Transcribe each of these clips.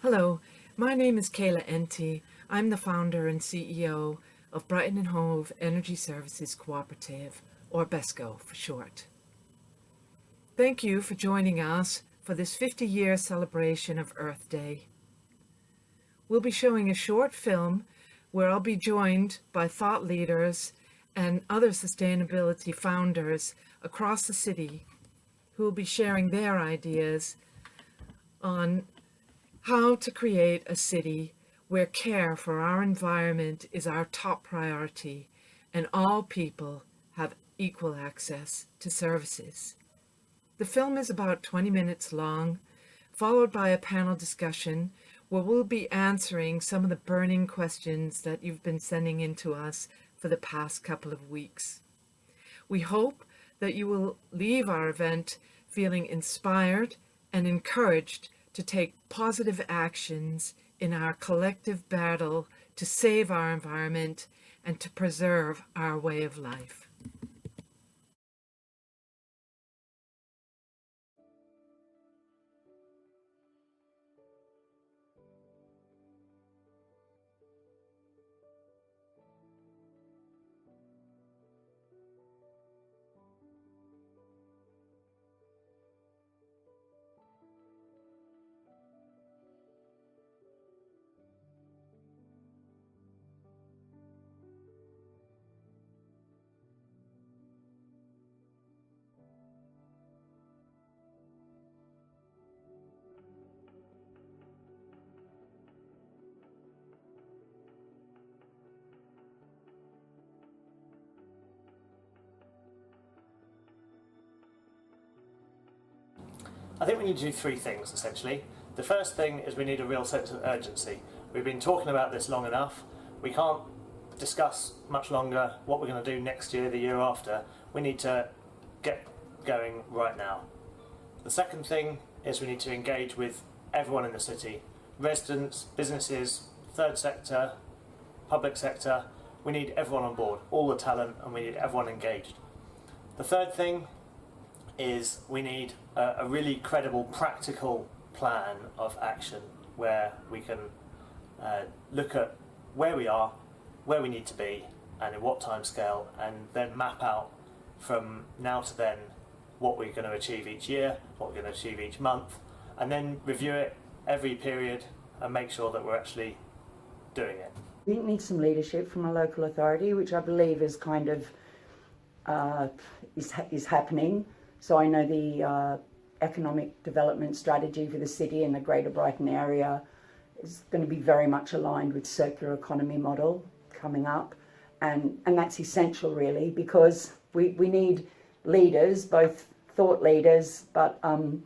Hello, my name is Kayla Enty. I'm the founder and CEO of Brighton and Hove Energy Services Cooperative, or BHESCo for short. Thank you for joining us for this 50-year celebration of Earth Day. We'll be showing a short film where I'll be joined by thought leaders and other sustainability founders across the city who will be sharing their ideas on how to create a city where care for our environment is our top priority and all people have equal access to services. The film is about 20 minutes long, followed by a panel discussion where we'll be answering some of the burning questions that you've been sending in to us for the past couple of weeks. We hope that you will leave our event feeling inspired and encouraged to take positive actions in our collective battle to save our environment and to preserve our way of life. I think we need to do three things, essentially. The first thing is we need a real sense of urgency. We've been talking about this long enough. We can't discuss much longer what we're going to do next year, the year after. We need to get going right now. The second thing is we need to engage with everyone in the city. Residents, businesses, third sector, public sector. We need everyone on board, all the talent, and we need everyone engaged. The third thing is we need a really credible, practical plan of action where we can look at where we are, where we need to be, and in what time scale, and then map out from now to then what we're going to achieve each year, what we're going to achieve each month, and then review it every period and make sure that we're actually doing it. We need some leadership from a local authority, which I believe is kind of is happening. So I know the economic development strategy for the city and the Greater Brighton area is going to be very much aligned with circular economy model coming up, and that's essential really, because we need leaders, both thought leaders, but our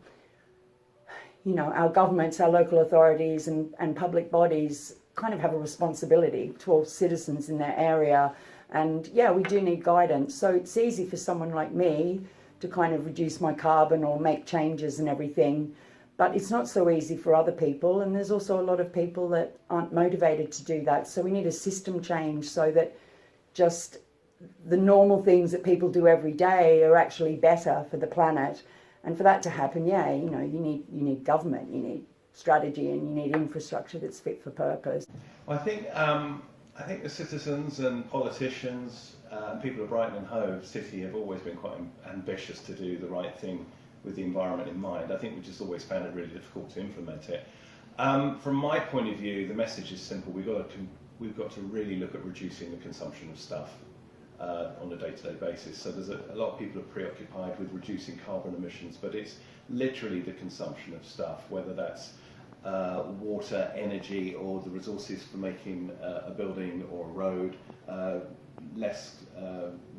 governments, our local authorities and public bodies kind of have a responsibility towards citizens in their area, and yeah, we do need guidance. So it's easy for someone like me to kind of reduce my carbon or make changes and everything, but it's not so easy for other people, and there's also a lot of people that aren't motivated to do that. So we need a system change so that just the normal things that people do every day are actually better for the planet. And for that to happen, you need government, you need strategy, and you need infrastructure that's fit for purpose. I think the citizens and politicians and people of Brighton and Hove City have always been quite ambitious to do the right thing with the environment in mind. I think we just always found it really difficult to implement it. From my point of view, the message is simple. We've got to really look at reducing the consumption of stuff on a day-to-day basis. So there's a lot of people are preoccupied with reducing carbon emissions, but it's literally the consumption of stuff, whether that's water, energy, or the resources for making a building or a road, less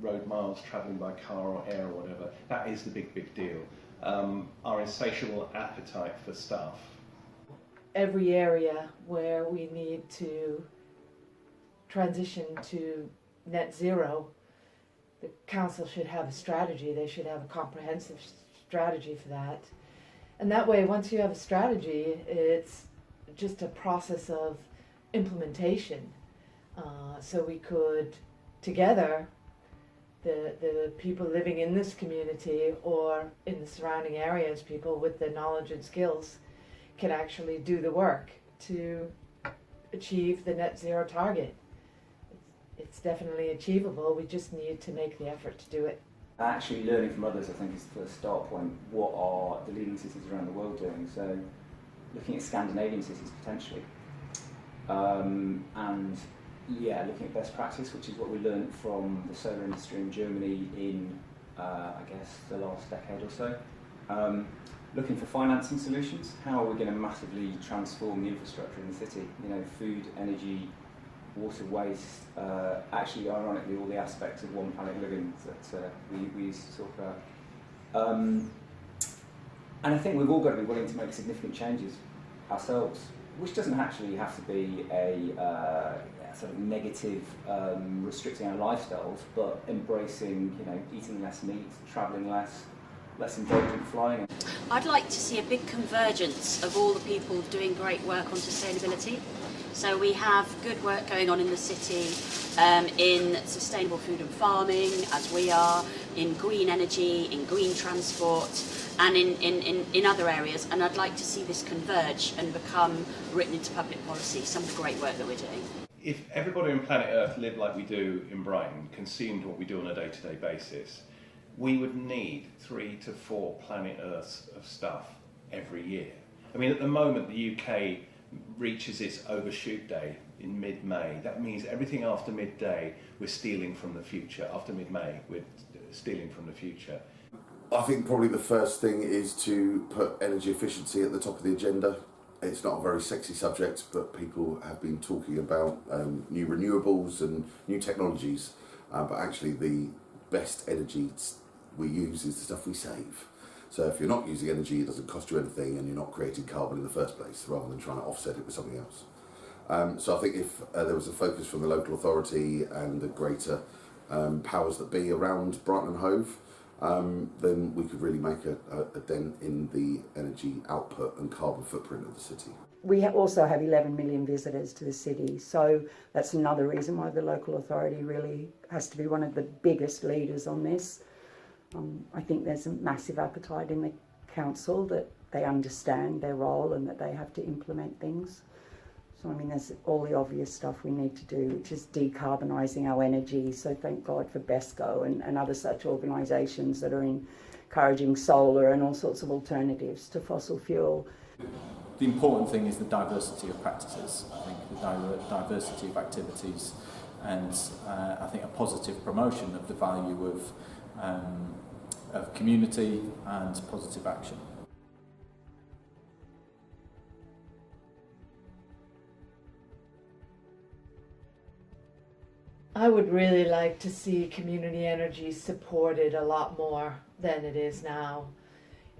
road miles travelling by car or air or whatever. That is the big deal. Our insatiable appetite for stuff. Every area where we need to transition to net zero, the council should have a strategy. They should have a comprehensive strategy for that. And that way, once you have a strategy, it's just a process of implementation. So we could, together, the people living in this community or in the surrounding areas, people with the knowledge and skills, can actually do the work to achieve the net zero target. It's definitely achievable. We just need to make the effort to do it. Actually learning from others, I think, is the start point. What are the leading cities around the world doing? So looking at Scandinavian cities potentially. And yeah, looking at best practice, which is what we learned from the solar industry in Germany in, I guess, the last decade or so. Looking for financing solutions. How are we going to massively transform the infrastructure in the city? You know, food, energy, water, waste, actually, ironically, all the aspects of one planet living that we used to talk about. And I think we've all got to be willing to make significant changes ourselves, which doesn't actually have to be a sort of negative restricting our lifestyles, but embracing, you know, eating less meat, travelling less indulgent flying. I'd like to see a big convergence of all the people doing great work on sustainability. So we have good work going on in the city in sustainable food and farming, as we are, in green energy, in green transport, and in other areas. And I'd like to see this converge and become written into public policy, some of the great work that we're doing. If everybody on planet Earth lived like we do in Brighton, consumed what we do on a day-to-day basis, we would need 3 to 4 planet Earths of stuff every year. I mean, at the moment, the UK reaches its overshoot day in mid-May. That means everything after midday, we're stealing from the future. After mid-May, we're stealing from the future. I think probably the first thing is to put energy efficiency at the top of the agenda. It's not a very sexy subject, but people have been talking about new renewables and new technologies, but actually the best energy we use is the stuff we save. So if you're not using energy, it doesn't cost you anything and you're not creating carbon in the first place, rather than trying to offset it with something else. So I think if there was a focus from the local authority and the greater powers that be around Brighton and Hove, then we could really make a dent in the energy output and carbon footprint of the city. We also have 11 million visitors to the city, so that's another reason why the local authority really has to be one of the biggest leaders on this. I think there's a massive appetite in the council that they understand their role and that they have to implement things. So I mean, there's all the obvious stuff we need to do, which is decarbonising our energy. So thank God for BHESCo and other such organisations that are encouraging solar and all sorts of alternatives to fossil fuel. The important thing is the diversity of practices, I think, the diversity of activities, and I think a positive promotion of the value of community and positive action. I would really like to see community energy supported a lot more than it is now.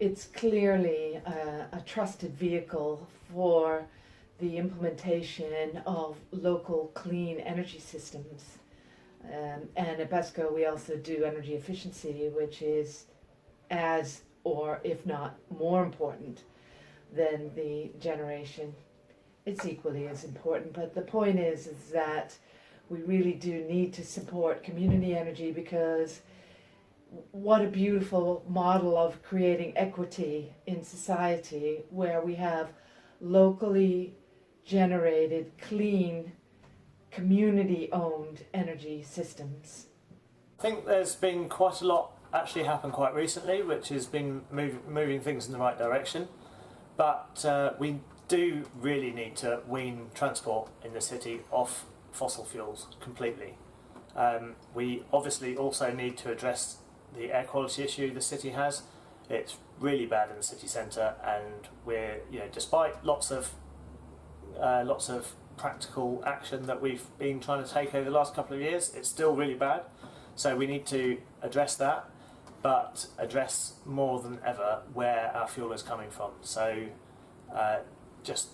It's clearly a trusted vehicle for the implementation of local clean energy systems. And at BHESCo we also do energy efficiency, which is as, or if not more important than the generation. It's equally as important, but the point is that we really do need to support community energy, because what a beautiful model of creating equity in society, where we have locally generated, clean, community-owned energy systems. I think there's been quite a lot actually happened quite recently, which has been moving things in the right direction. But we do really need to wean transport in the city off fossil fuels completely. We obviously also need to address the air quality issue the city has. It's really bad in the city centre, and we're, despite lots of practical action that we've been trying to take over the last couple of years, it's still really bad. So we need to address that, but address more than ever where our fuel is coming from. So just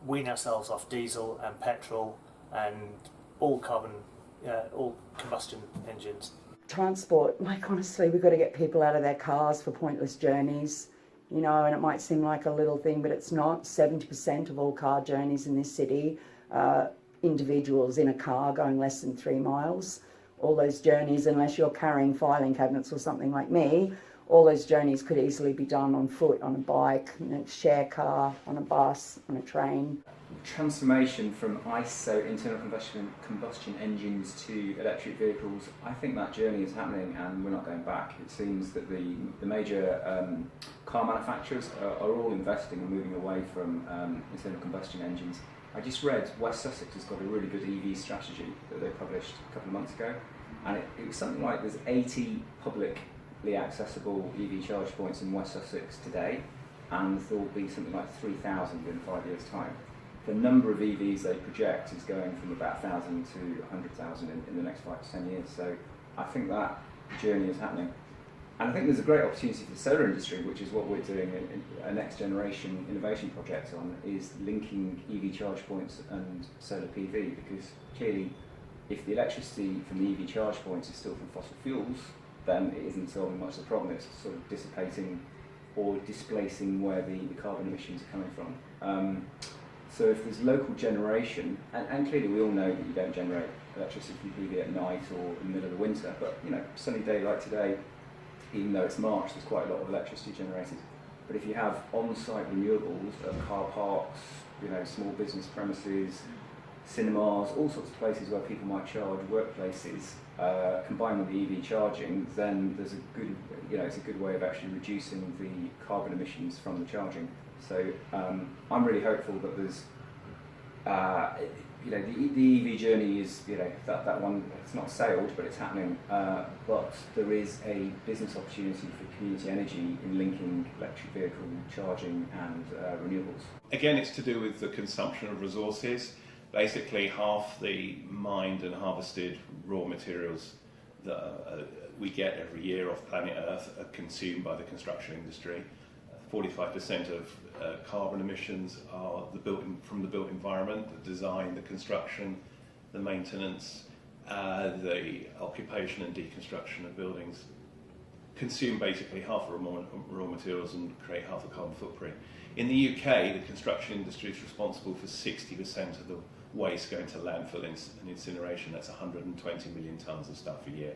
wean ourselves off diesel and petrol and all combustion engines. Transport, honestly, we've got to get people out of their cars for pointless journeys, and it might seem like a little thing, but it's not. 70% of all car journeys in this city are individuals in a car going less than 3 miles. All those journeys, unless you're carrying filing cabinets or something like me, all those journeys could easily be done on foot, on a bike, in a share car, on a bus, on a train. Transformation from ICE, so internal combustion engines, to electric vehicles, I think that journey is happening and we're not going back. It seems that the major car manufacturers are all investing and moving away from internal combustion engines. I just read West Sussex has got a really good EV strategy that they published a couple of months ago, and it was something like there's 80 publicly accessible EV charge points in West Sussex today, and there will be something like 3,000 in 5 years' time. The number of EVs they project is going from about 1,000 to 100,000 in the next 5 to 10 years. So I think that journey is happening. And I think there's a great opportunity for the solar industry, which is what we're doing a next generation innovation project on, is linking EV charge points and solar PV, because clearly if the electricity from the EV charge points is still from fossil fuels, then it isn't solving much of the problem. It's sort of dissipating or displacing where the carbon emissions are coming from. So if there's local generation, and clearly we all know that you don't generate electricity from PV at night or in the middle of the winter, but sunny day like today, even though it's March, there's quite a lot of electricity generated. But if you have on-site renewables at car parks, small business premises, cinemas, all sorts of places where people might charge, workplaces, combined with the EV charging, then there's a good, it's a good way of actually reducing the carbon emissions from the charging. So I'm really hopeful that there's, the EV journey is, that one, it's not sailed, but it's happening. But there is a business opportunity for community energy in linking electric vehicle charging and renewables. Again, it's to do with the consumption of resources. Basically, half the mined and harvested raw materials that we get every year off planet Earth are consumed by the construction industry. 45% of carbon emissions are from the built environment, the design, the construction, the maintenance, the occupation and deconstruction of buildings. Consume basically half the raw materials and create half the carbon footprint. In the UK, the construction industry is responsible for 60% of the waste going to landfill and incineration. That's 120 million tonnes of stuff a year.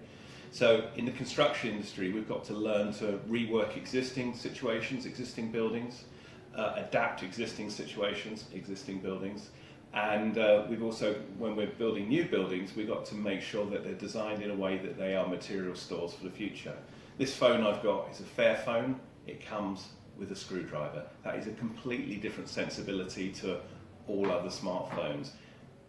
So in the construction industry, we've got to learn to rework existing situations, existing buildings, adapt existing situations, existing buildings. And we've also, when we're building new buildings, we've got to make sure that they're designed in a way that they are material stores for the future. This phone I've got is a Fairphone. It comes with a screwdriver. That is a completely different sensibility to all other smartphones.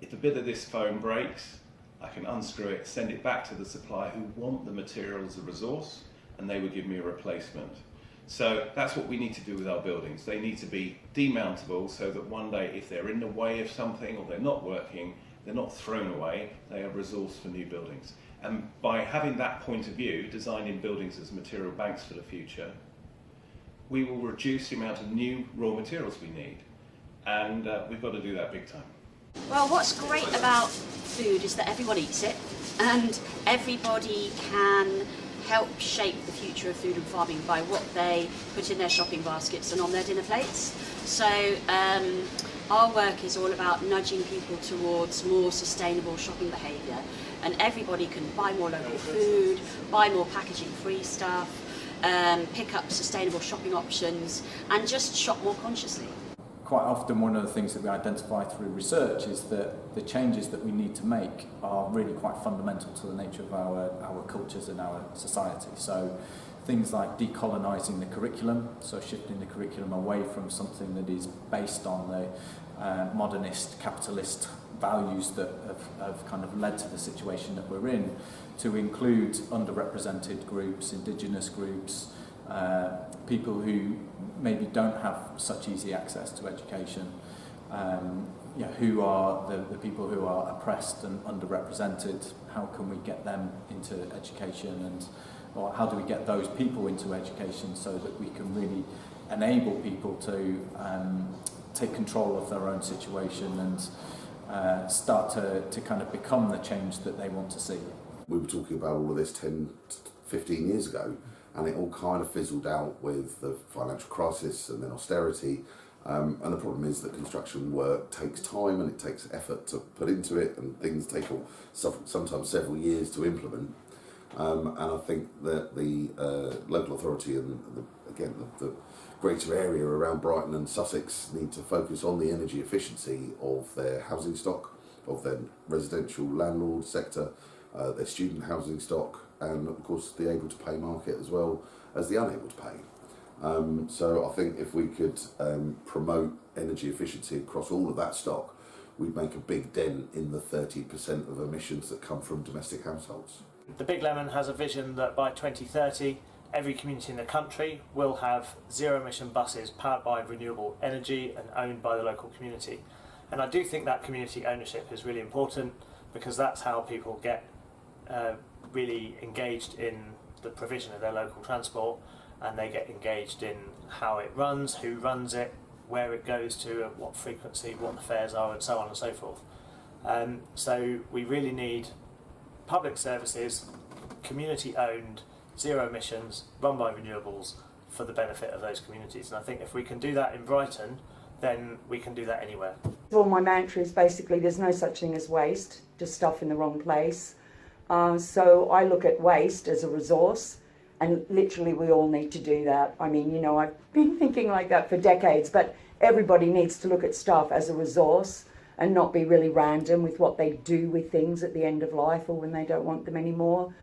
If a bit of this phone breaks, I can unscrew it, send it back to the supplier who want the material as a resource, and they will give me a replacement. So that's what we need to do with our buildings. They need to be demountable so that one day if they're in the way of something or they're not working, they're not thrown away, they are a resource for new buildings. And by having that point of view, designing buildings as material banks for the future, we will reduce the amount of new raw materials we need. And we've got to do that big time. Well, what's great about food is that everyone eats it, and everybody can help shape the future of food and farming by what they put in their shopping baskets and on their dinner plates. So our work is all about nudging people towards more sustainable shopping behaviour, and everybody can buy more local food, buy more packaging-free stuff, pick up sustainable shopping options, and just shop more consciously. Quite often one of the things that we identify through research is that the changes that we need to make are really quite fundamental to the nature of our cultures and our society. So things like decolonising the curriculum, so shifting the curriculum away from something that is based on the modernist, capitalist values that have kind of led to the situation that we're in, to include underrepresented groups, indigenous groups, people who maybe don't have such easy access to education, who are the people who are oppressed and underrepresented. How can we get them into education, or how do we get those people into education so that we can really enable people to take control of their own situation and start to kind of become the change that they want to see. We were talking about all of this 10, 15 years ago, and it all kind of fizzled out with the financial crisis and then austerity. And the problem is that construction work takes time and it takes effort to put into it, and things take sometimes several years to implement. And I think that the local authority and the greater area around Brighton and Sussex need to focus on the energy efficiency of their housing stock, of their residential landlord sector, their student housing stock, and of course the able to pay market as well as the unable to pay. So I think if we could promote energy efficiency across all of that stock, we'd make a big dent in the 30% of emissions that come from domestic households. The Big Lemon has a vision that by 2030 every community in the country will have zero emission buses powered by renewable energy and owned by the local community. And I do think that community ownership is really important, because that's how people get really engaged in the provision of their local transport, and they get engaged in how it runs, who runs it, where it goes to, at what frequency, what the fares are, and so on and so forth. So we really need public services, community owned, zero emissions, run by renewables for the benefit of those communities. And I think if we can do that in Brighton, then we can do that anywhere. Well, my mantra is basically there's no such thing as waste, just stuff in the wrong place. So I look at waste as a resource, and literally we all need to do that. I mean, you know, I've been thinking like that for decades, but everybody needs to look at stuff as a resource and not be really random with what they do with things at the end of life or when they don't want them anymore.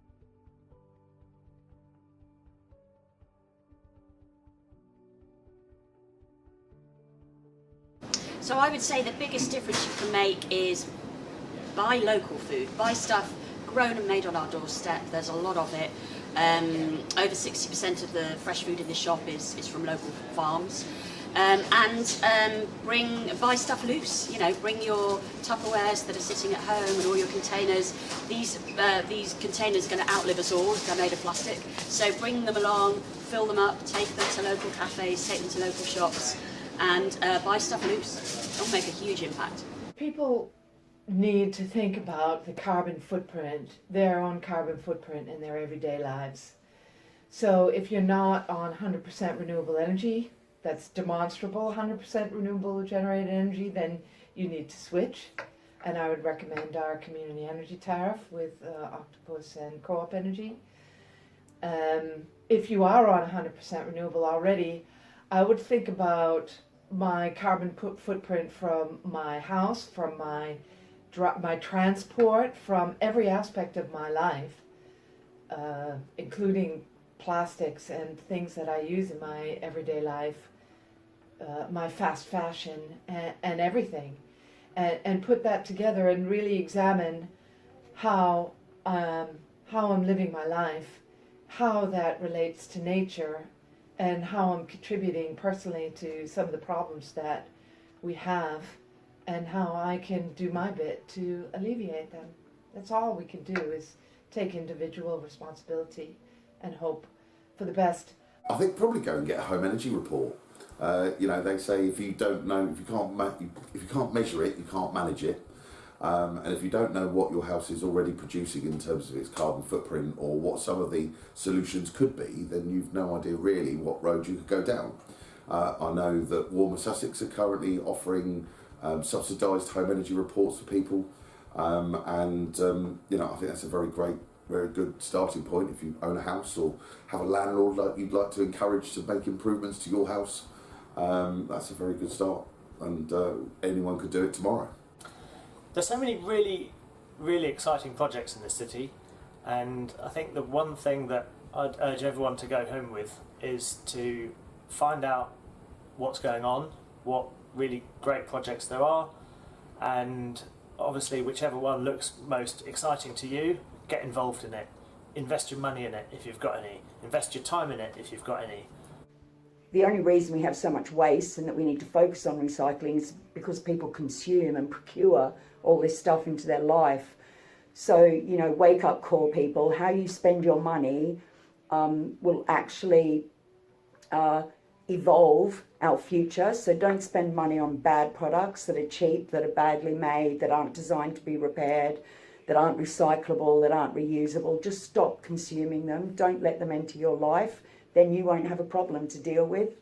So I would say the biggest difference you can make is buy local food, buy stuff grown and made on our doorstep. There's a lot of it. Over 60% of the fresh food in the shop is from local farms. Buy stuff loose. You know, bring your Tupperwares that are sitting at home and all your containers. These containers are going to outlive us all. They're made of plastic. So bring them along, fill them up, take them to local cafes, take them to local shops, and buy stuff loose. It'll make a huge impact. People need to think about the carbon footprint, their own carbon footprint in their everyday lives. So if you're not on 100% renewable energy, that's demonstrable 100% renewable generated energy, then you need to switch. And I would recommend our community energy tariff with Octopus and Co-op Energy. If you are on 100% renewable already, I would think about my carbon footprint from my house, from my transport, from every aspect of my life, including plastics and things that I use in my everyday life, my fast fashion and everything, and put that together and really examine how I'm living my life, how that relates to nature, and how I'm contributing personally to some of the problems that we have, and how I can do my bit to alleviate them. That's all we can do, is take individual responsibility and hope for the best. I think probably go and get a home energy report. You know, they say if you don't know, if you can't measure it, you can't manage it. And if you don't know what your house is already producing in terms of its carbon footprint or what some of the solutions could be, then you've no idea really what road you could go down. I know that Warmer Sussex are currently offering subsidised home energy reports for people, and you know, I think that's a very good starting point if you own a house or have a landlord like you'd like to encourage to make improvements to your house. That's a very good start, and anyone could do it tomorrow. There's so many really, really exciting projects in this city, and I think the one thing that I'd urge everyone to go home with is to find out what's going on, what really great projects there are, and obviously whichever one looks most exciting to you, get involved in it. Invest your money in it if you've got any. Invest your time in it if you've got any. The only reason we have so much waste and that we need to focus on recycling is because people consume and procure all this stuff into their life. So, you know, wake up call, people. How you spend your money will actually evolve our future. So don't spend money on bad products that are cheap, that are badly made, that aren't designed to be repaired, that aren't recyclable, that aren't reusable. Just stop consuming them. Don't let them enter your life. Then you won't have a problem to deal with.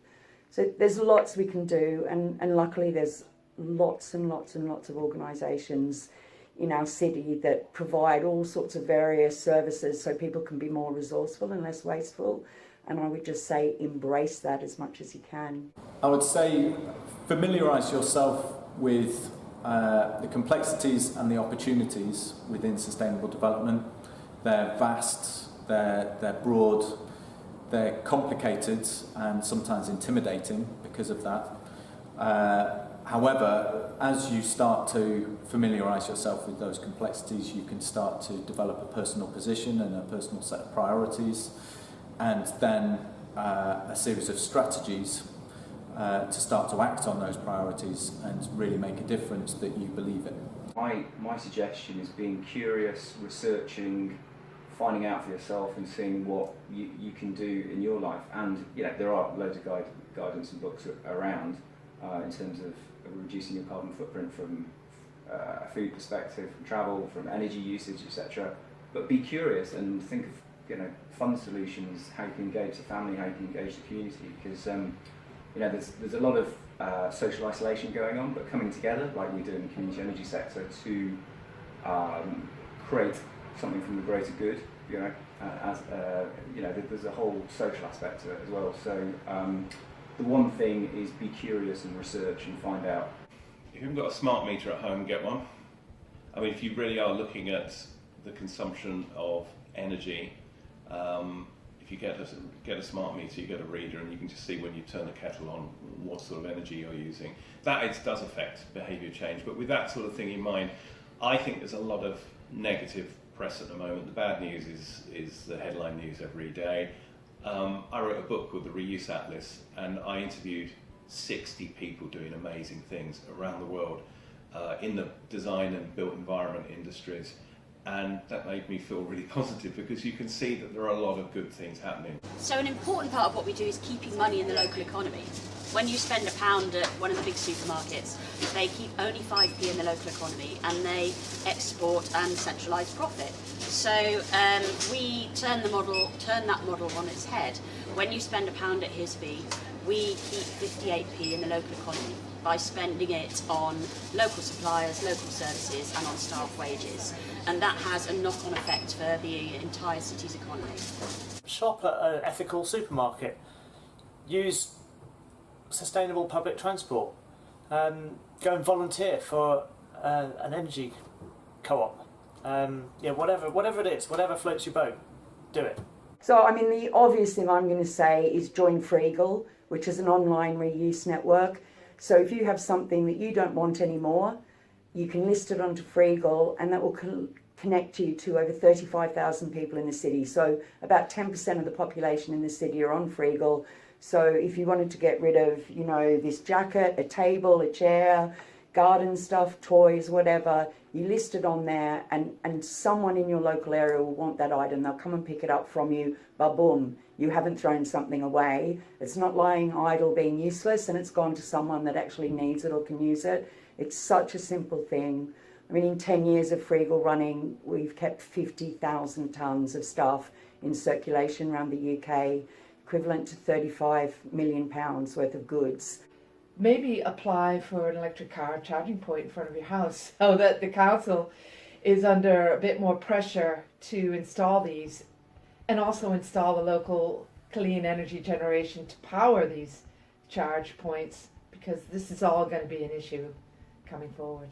So there's lots we can do, and luckily there's lots and lots and lots of organisations in our city that provide all sorts of various services so people can be more resourceful and less wasteful. And I would just say embrace that as much as you can. I would say familiarise yourself with the complexities and the opportunities within sustainable development. They're vast, they're broad, they're complicated and sometimes intimidating because of that. However, as you start to familiarise yourself with those complexities, you can start to develop a personal position and a personal set of priorities, and then a series of strategies to start to act on those priorities and really make a difference that you believe in. My suggestion is being curious, researching, finding out for yourself and seeing what you can do in your life. And there are loads of guidance and books around in terms of reducing your carbon footprint from a food perspective, from travel, from energy usage, etc. But be curious and think of fun solutions, how you can engage the family, how you can engage the community, because there's a lot of social isolation going on, but coming together like we do in the community energy sector to create something from the greater good, there's a whole social aspect to it as well. So the one thing is be curious and research and find out. If you've got a smart meter at home, get one. I mean, if you really are looking at the consumption of energy, if you get a smart meter, you get a reader, and you can just see when you turn the kettle on what sort of energy you're using. That does affect behaviour change, but with that sort of thing in mind, I think there's a lot of negative press at the moment. The bad news is the headline news every day. I wrote a book called The Reuse Atlas, and I interviewed 60 people doing amazing things around the world in the design and built environment industries. And that made me feel really positive because you can see that there are a lot of good things happening. So an important part of what we do is keeping money in the local economy. When you spend £1 at one of the big supermarkets, they keep only 5p in the local economy and they export and centralise profit. So we turn that model on its head. When you spend £1 at HESCo, we keep 58p in the local economy by spending it on local suppliers, local services and on staff wages. And that has a knock-on effect for the entire city's economy. Shop at an ethical supermarket. Use sustainable public transport. Go and volunteer for an energy co-op. Whatever it is, whatever floats your boat, do it. So, I mean, the obvious thing I'm going to say is join Freegal, which is an online reuse network. So if you have something that you don't want anymore, you can list it onto Freegal, and that will connect you to over 35,000 people in the city. So about 10% of the population in the city are on Freegal. So if you wanted to get rid of, this jacket, a table, a chair, garden stuff, toys, whatever, you list it on there, and someone in your local area will want that item. They'll come and pick it up from you, ba-boom. You haven't thrown something away. It's not lying idle being useless, and it's gone to someone that actually needs it or can use it. It's such a simple thing. I mean, in 10 years of Freegal running, we've kept 50,000 tonnes of stuff in circulation around the UK, equivalent to £35 million worth of goods. Maybe apply for an electric car charging point in front of your house so that the council is under a bit more pressure to install these, and also install the local clean energy generation to power these charge points, because this is all going to be an issue coming forward.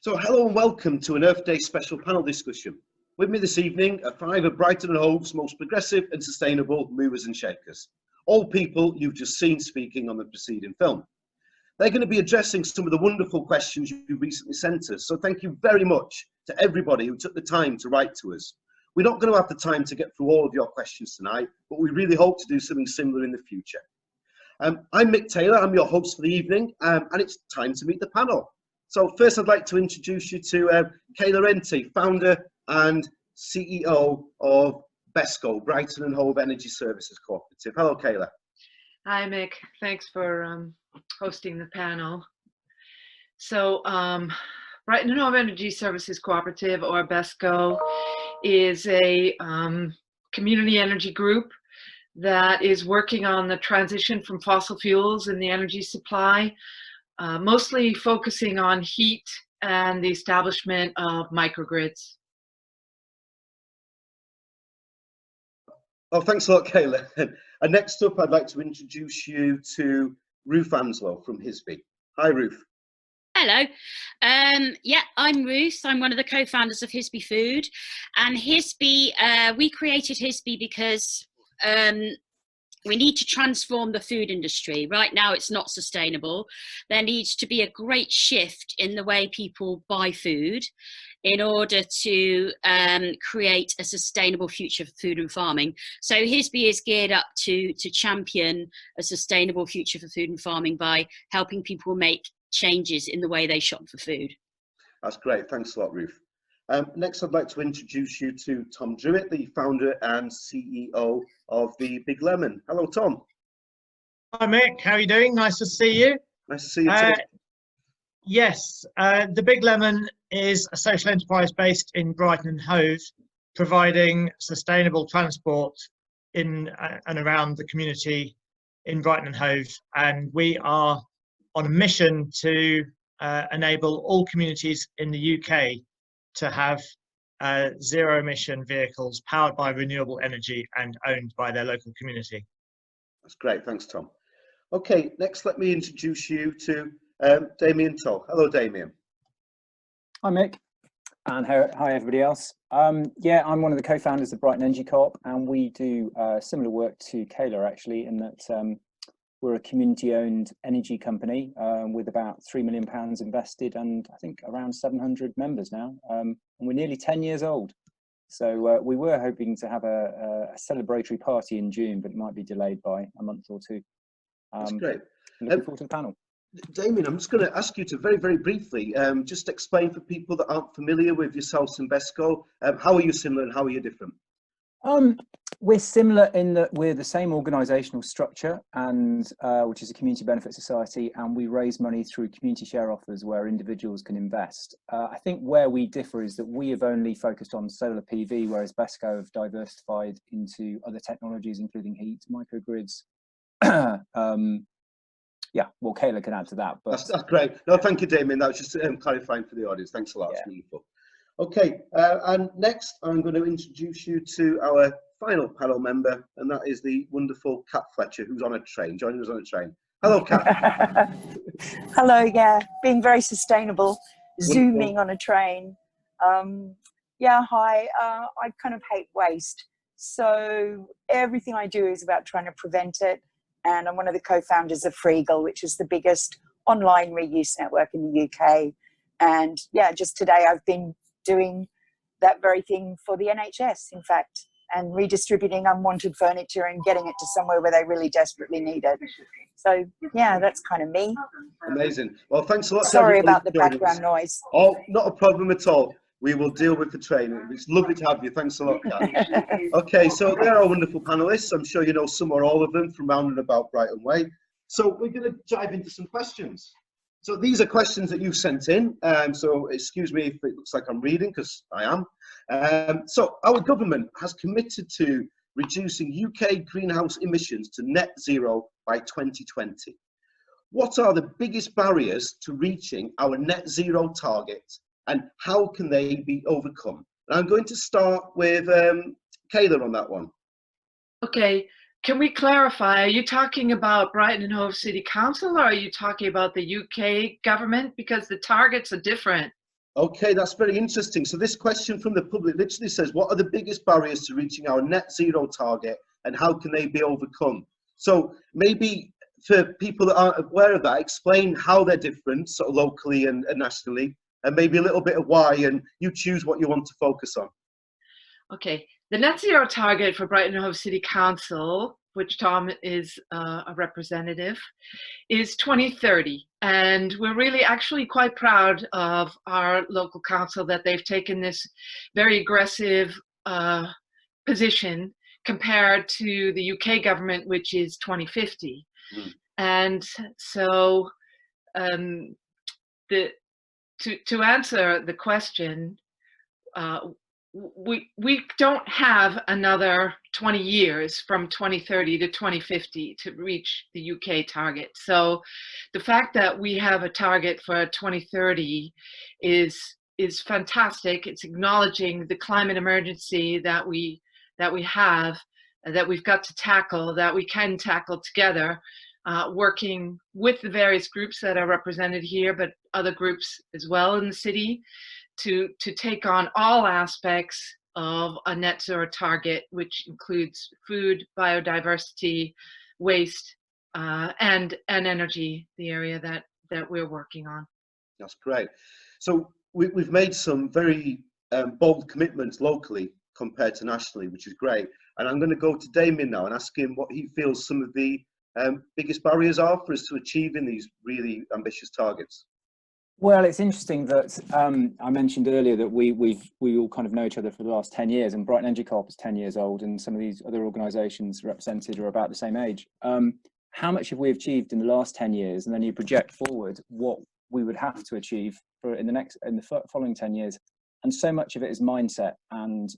So hello and welcome to an Earth Day special panel discussion. With me this evening are 5 of Brighton and Hove's most progressive and sustainable movers and shakers. All people you've just seen speaking on the preceding film. They're going to be addressing some of the wonderful questions you recently sent us. So thank you very much to everybody who took the time to write to us. We're not going to have the time to get through all of your questions tonight, but we really hope to do something similar in the future. I'm Mick Taylor, I'm your host for the evening, and it's time to meet the panel. So first I'd like to introduce you to Kayla Enty, founder and CEO of BHESCo, Brighton and Hove Energy Services Cooperative. Hello, Kayla. Hi, Mick. Thanks for hosting the panel. So, Brighton and Hove Energy Services Cooperative, or BHESCo, is a community energy group that is working on the transition from fossil fuels in the energy supply, mostly focusing on heat and the establishment of microgrids. Oh, thanks a lot, Kayla. And next up, I'd like to introduce you to Ruth Anslow from BHESCo. Hi, Ruth. Hello. Yeah, I'm Ruth. I'm one of the co-founders of BHESCo Food. And BHESCo, we created BHESCo because we need to transform the food industry. Right now, it's not sustainable. There needs to be a great shift in the way people buy food in order to create a sustainable future for food and farming. So BHESCo is geared up to champion a sustainable future for food and farming by helping people make changes in the way they shop for food. That's great. Thanks a lot, Ruth. Next, I'd like to introduce you to Tom Druitt, the founder and CEO of The Big Lemon. Hello, Tom. Hi, Mick. How are you doing? Nice to see you. Nice to see you too. Yes, The Big Lemon is a social enterprise based in Brighton and Hove, providing sustainable transport in and around the community in Brighton and Hove. And we are on a mission to enable all communities in the UK to have zero emission vehicles powered by renewable energy and owned by their local community. That's great. Thanks, Tom. Okay, next let me introduce you to Damien Toll. Hello, Damien. Hi, Mick, and hi everybody else. Yeah, I'm one of the co-founders of Brighton Energy Co-op, and we do similar work to Kayla, actually, in that we're a community-owned energy company with about £3 million invested and I think around 700 members now, and we're nearly 10 years old. So we were hoping to have a celebratory party in June, but it might be delayed by a month or two. That's great. Looking forward to the panel. Damien, I'm just going to ask you to very, very briefly just explain for people that aren't familiar with yourselves and BHESCo, how are you similar and how are you different? We're similar in that we're the same organisational structure, and which is a community benefit society, and we raise money through community share offers where individuals can invest. I think where we differ is that we have only focused on solar PV, whereas BHESCo have diversified into other technologies, including heat, microgrids. Yeah, well, Kayla can add to that. But that's great. No, thank you, Damien. That was just clarifying for the audience. Thanks a lot. It's wonderful. Okay, and next I'm going to introduce you to our final panel member, and that is the wonderful Kat Fletcher, who's on a train, joining us on a train. Hello, Kat. Hello, yeah, being very sustainable, Wonderful. Zooming on a train. Yeah, hi, I kind of hate waste. So everything I do is about trying to prevent it. And I'm one of the co-founders of Freegal, which is the biggest online reuse network in the UK. And yeah, just today I've been doing that very thing for the NHS, in fact, and redistributing unwanted furniture and getting it to somewhere where they really desperately need it. So yeah, that's kind of me. Amazing. Well, thanks a lot. Sorry about the background noise. Oh, not a problem at all. We will deal with the training. It's lovely to have you. Thanks a lot, Kat. Okay, so there are wonderful panelists. I'm sure you know some or all of them from round and about Brighton Way. So we're going to dive into some questions. So these are questions that you sent in. So excuse me if it looks like I'm reading, because I am. So our government has committed to reducing UK greenhouse emissions to net zero by 2020. What are the biggest barriers to reaching our net zero target, and how can they be overcome? And I'm going to start with Kayla on that one. Okay, can we clarify, are you talking about Brighton and Hove City Council, or are you talking about the UK government? Because the targets are different. Okay, that's very interesting. So this question from the public literally says, what are the biggest barriers to reaching our net zero target and how can they be overcome? So maybe for people that aren't aware of that, explain how they're different, sort of locally and nationally, and maybe a little bit of why, and you choose what you want to focus on. Okay, the net zero target for Brighton and Hove City Council, which Tom is a representative, is 2030. And we're really actually quite proud of our local council that they've taken this very aggressive position compared to the UK government, which is 2050. Mm. And so to answer the question, we don't have another 20 years from 2030 to 2050 to reach the UK target. So the fact that we have a target for 2030 is fantastic. It's acknowledging the climate emergency that we have, that we've got to tackle, that we can tackle together, working with the various groups that are represented here, but other groups as well in the city, to take on all aspects of a net zero target, which includes food, biodiversity, waste, and energy, the area that we're working on. That's great. So we've made some very bold commitments locally compared to nationally, which is great. And I'm going to go to Damien now and ask him what he feels some of the biggest barriers are for us to achieving these really ambitious targets. Well, it's interesting that I mentioned earlier that we all kind of know each other for the last 10 years, and Brighton Energy Corp is 10 years old, and some of these other organisations represented are about the same age. How much have we achieved in the last 10 years? And then you project forward what we would have to achieve in the following 10 years. And so much of it is mindset and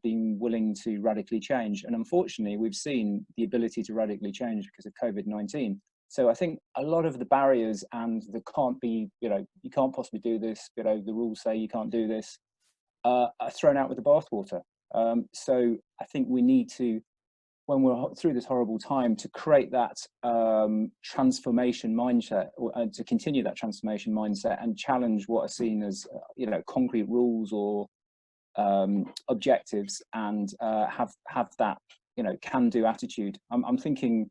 being willing to radically change. And unfortunately, we've seen the ability to radically change because of COVID-19. So I think a lot of the barriers and the can't be, you can't possibly do this, the rules say you can't do this, are thrown out with the bathwater. So I think we need to, when we're through this horrible time, to create that transformation mindset, and to continue that transformation mindset and challenge what are seen as, concrete rules or objectives, and have that, can-do attitude. I'm thinking,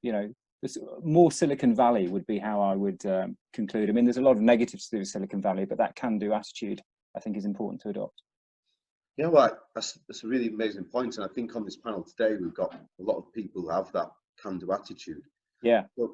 more Silicon Valley would be how I would conclude. I mean, there's a lot of negatives to do with Silicon Valley, but that can-do attitude, I think, is important to adopt. Yeah, well, that's a really amazing point. And I think on this panel today, we've got a lot of people who have that can-do attitude. Yeah. But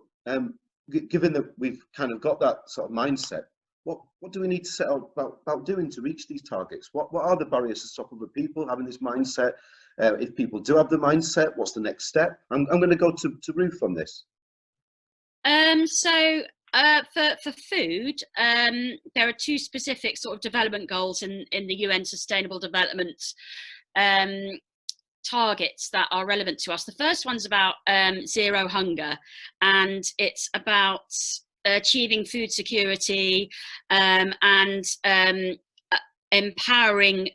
given that we've kind of got that sort of mindset, what do we need to set out about doing to reach these targets? What are the barriers to stop other people having this mindset? If people do have the mindset, what's the next step? I'm going to go to Ruth on this. For food, there are two specific sort of development goals in the UN Sustainable Development targets that are relevant to us. The first one's about zero hunger, and it's about achieving food security and empowering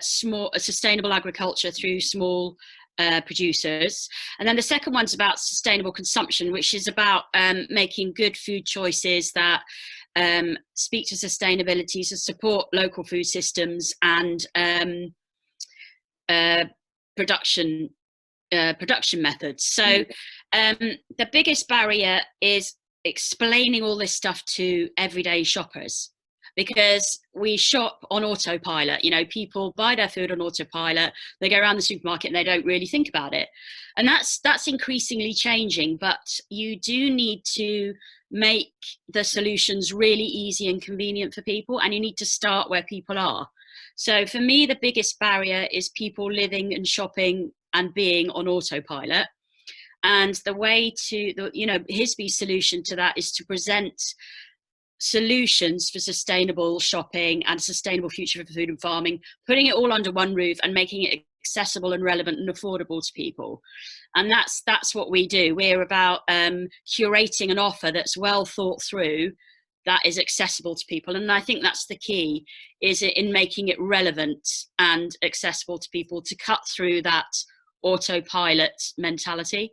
sustainable agriculture through small producers. And then the second one's about sustainable consumption, which is about making good food choices that speak to sustainability, to support local food systems and production methods. So the biggest barrier is explaining all this stuff to everyday shoppers, because we shop on autopilot. People buy their food on autopilot. They go around the supermarket and they don't really think about it. And that's increasingly changing, but you do need to make the solutions really easy and convenient for people, and you need to start where people are. So for me, the biggest barrier is people living and shopping and being on autopilot. And the way to, BHESCo's solution to that is to present solutions for sustainable shopping and a sustainable future for food and farming, putting it all under one roof and making it accessible and relevant and affordable to people. And that's what we do. We're about curating an offer that's well thought through, that is accessible to people. And I think that's the key, is in making it relevant and accessible to people, to cut through that autopilot mentality.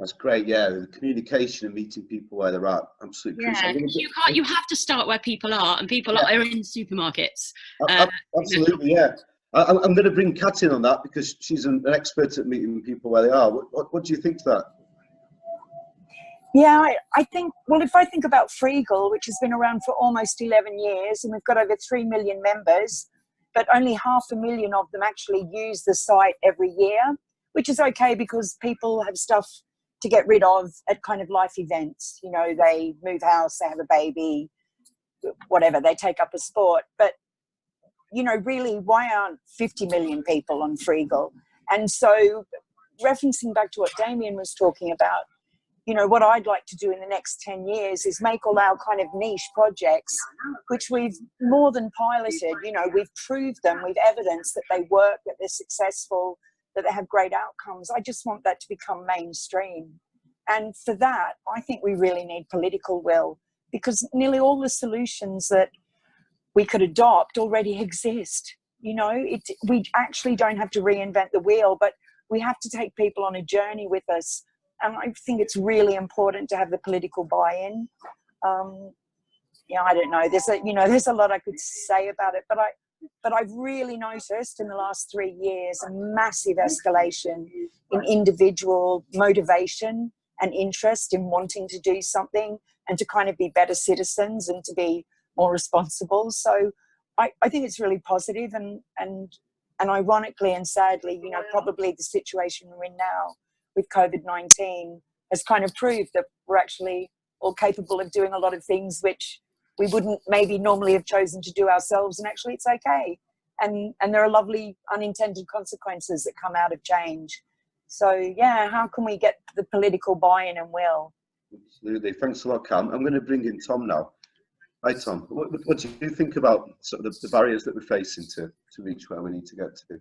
That's great. Yeah, the communication and meeting people where they're at, absolutely Yeah, crucial. you have to start where people are, and people Yeah. are in supermarkets. Absolutely, yeah. I'm going to bring Kat in on that because she's an expert at meeting people where they are. What do you think to that? Yeah, I think, well, if I think about Freegal, which has been around for almost 11 years, and we've got over 3 million members, but only 500,000 of them actually use the site every year, which is okay because people have stuff to get rid of at kind of life events. You know, they move house, they have a baby, whatever, they take up a sport. But, you know, really, why aren't 50 million people on Freegal? And so, referencing back to what Damien was talking about, you know, what I'd like to do in the next 10 years is make all our kind of niche projects, which we've more than piloted, you know, we've proved them, we've evidenced that they work, that they're successful, that they have great outcomes. I just want that to become mainstream. And for that, I think we really need political will, because nearly all the solutions that we could adopt already exist. You know, we actually don't have to reinvent the wheel, but we have to take people on a journey with us. And I think it's really important to have the political buy-in. Yeah, I don't know. There's a lot I could say about it, but I've really noticed in the last 3 years a massive escalation in individual motivation and interest in wanting to do something and to kind of be better citizens and to be more responsible. So I think it's really positive, and ironically and sadly, you know, probably the situation we're in now with COVID-19 has kind of proved that we're actually all capable of doing a lot of things which we wouldn't maybe normally have chosen to do ourselves, and actually it's okay. And there are lovely unintended consequences that come out of change. So yeah, how can we get the political buy-in and will? Absolutely. Thanks a lot, Cam. I'm going to bring in Tom now. Hi, Tom. What do you think about sort of the barriers that we're facing to reach where we need to get to?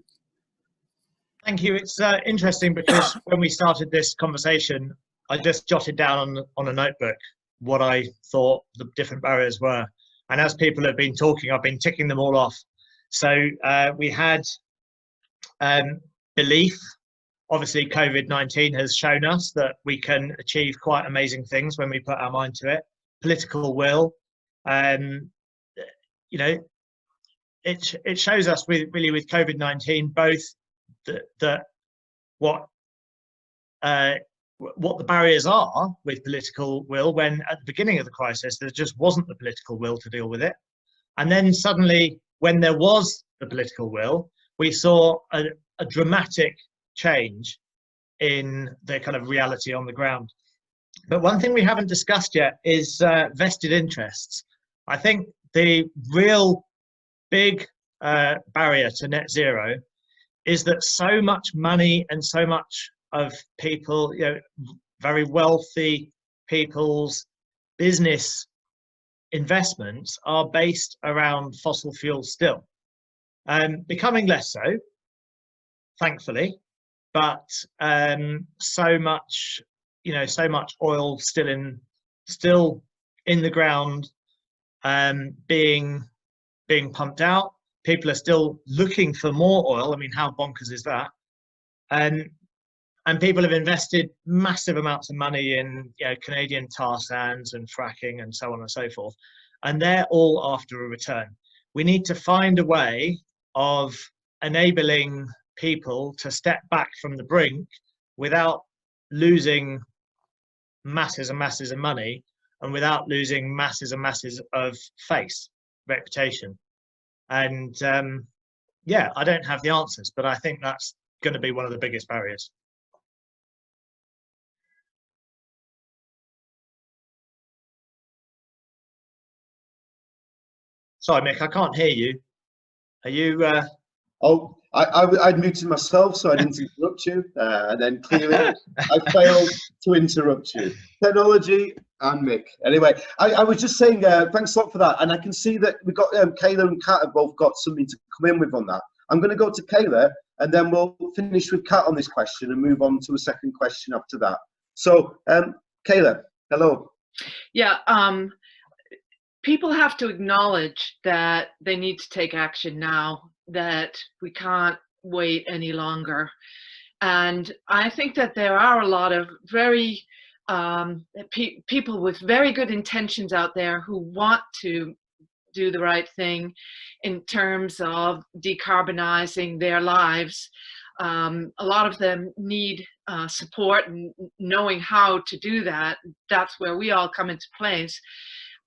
Thank you. It's interesting because when we started this conversation, I just jotted down on a notebook what I thought the different barriers were. And as people have been talking, I've been ticking them all off. So we had belief. Obviously, COVID-19 has shown us that we can achieve quite amazing things when we put our mind to it. Political will. You know, it shows us with COVID-19 both that what the barriers are with political will, when at the beginning of the crisis there just wasn't the political will to deal with it, and then suddenly when there was the political will, we saw a dramatic change in the kind of reality on the ground. But one thing we haven't discussed yet is vested interests. I think the real big barrier to net zero is that so much money and so much of people, you know, very wealthy people's business investments are based around fossil fuels still. Becoming less so, thankfully, but so much oil still in the ground, being pumped out. People are still looking for more oil. I mean, how bonkers is that? And people have invested massive amounts of money in, you know, Canadian tar sands and fracking and so on and so forth. And they're all after a return. We need to find a way of enabling people to step back from the brink without losing masses and masses of money, and without losing masses and masses of face, reputation. And yeah, I don't have the answers, but I think that's going to be one of the biggest barriers. Sorry, Mick, I can't hear you. Are you? Oh, I'd muted myself so I didn't interrupt you, and then clearly I failed to interrupt you. Technology and Mick. Anyway, I was just saying thanks a lot for that, and I can see that we've got Kayla and Kat have both got something to come in with on that. I'm going to go to Kayla, and then we'll finish with Kat on this question and move on to a second question after that. So, Kayla, hello. Yeah, people have to acknowledge that they need to take action now, that we can't wait any longer. And I think that there are a lot of very people with very good intentions out there who want to do the right thing in terms of decarbonizing their lives. A lot of them need support and knowing how to do that. That's where we all come into place.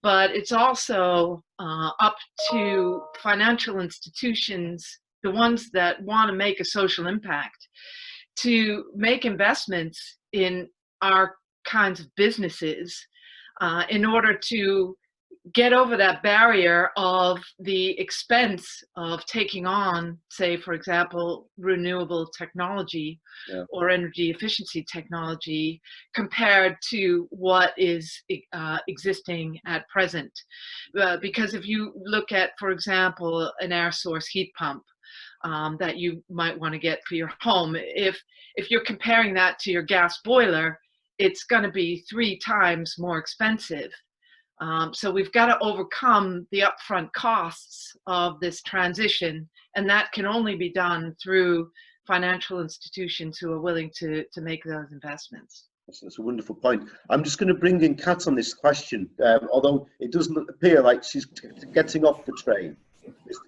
But it's also up to financial institutions, the ones that want to make a social impact, to make investments in our kinds of businesses in order to get over that barrier of the expense of taking on, say, for example, renewable technology or energy efficiency technology compared to what is existing at present. Because if you look at, for example, an air source heat pump that you might want to get for your home, if you're comparing that to your gas boiler, it's going to be 3 times more expensive. So we've got to overcome the upfront costs of this transition, and that can only be done through financial institutions who are willing to make those investments. That's a wonderful point. I'm just going to bring in Kat on this question, although it doesn't appear like she's getting off the train.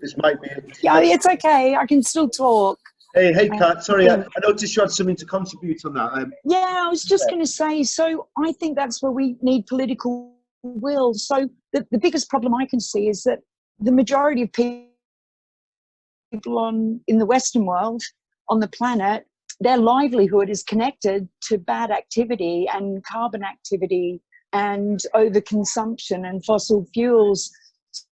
This might be... Yeah, it's okay. I can still talk. Hey, Kat. Sorry, I noticed you had something to contribute on that. Yeah, I was just going to say, so I think that's where we need political will. So the biggest problem I can see is that the majority of people in the Western world, on the planet, their livelihood is connected to bad activity and carbon activity and overconsumption and fossil fuels.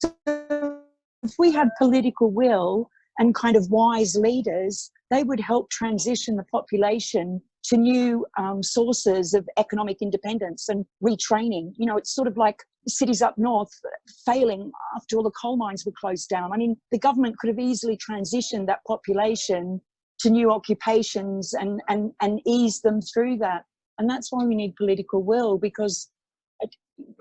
So if we had political will and kind of wise leaders, they would help transition the population to new sources of economic independence and retraining. You know, it's sort of like cities up north failing after all the coal mines were closed down. I mean, the government could have easily transitioned that population to new occupations and ease them through that. And that's why we need political will, because,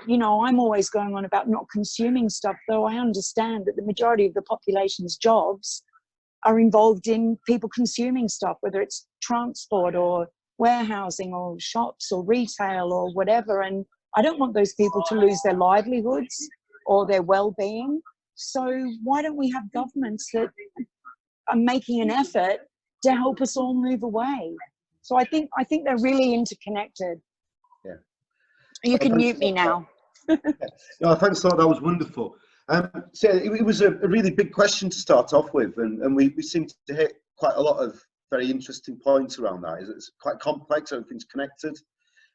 you know, I'm always going on about not consuming stuff, though I understand that the majority of the population's jobs are involved in people consuming stuff, whether it's transport or warehousing or shops or retail or whatever. And I don't want those people to lose their livelihoods or their well-being. So why don't we have governments that are making an effort to help us all move away? So I think they're really interconnected. Yeah. You can mute me now. No, thanks a lot. That was wonderful. So it was a really big question to start off with, and we seem to hit quite a lot of very interesting points around that. It's quite complex, everything's connected.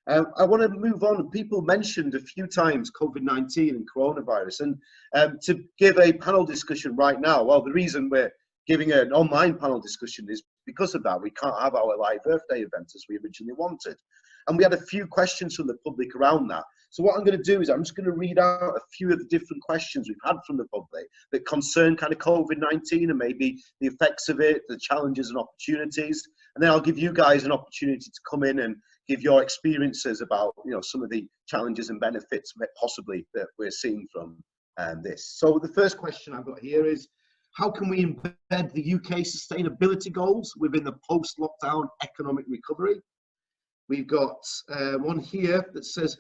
I want to move on. People mentioned a few times COVID-19 and coronavirus, and to give a panel discussion right now, well, the reason we're giving an online panel discussion is because of that. We can't have our live Earth Day event as we originally wanted. And we had a few questions from the public around that. So what I'm going to do is I'm just going to read out a few of the different questions we've had from the public that concern kind of COVID-19 and maybe the effects of it, the challenges and opportunities. And then I'll give you guys an opportunity to come in and give your experiences about, you know, some of the challenges and benefits possibly that we're seeing from this. So the first question I've got here is, how can we embed the UK sustainability goals within the post-lockdown economic recovery? We've got one here that says,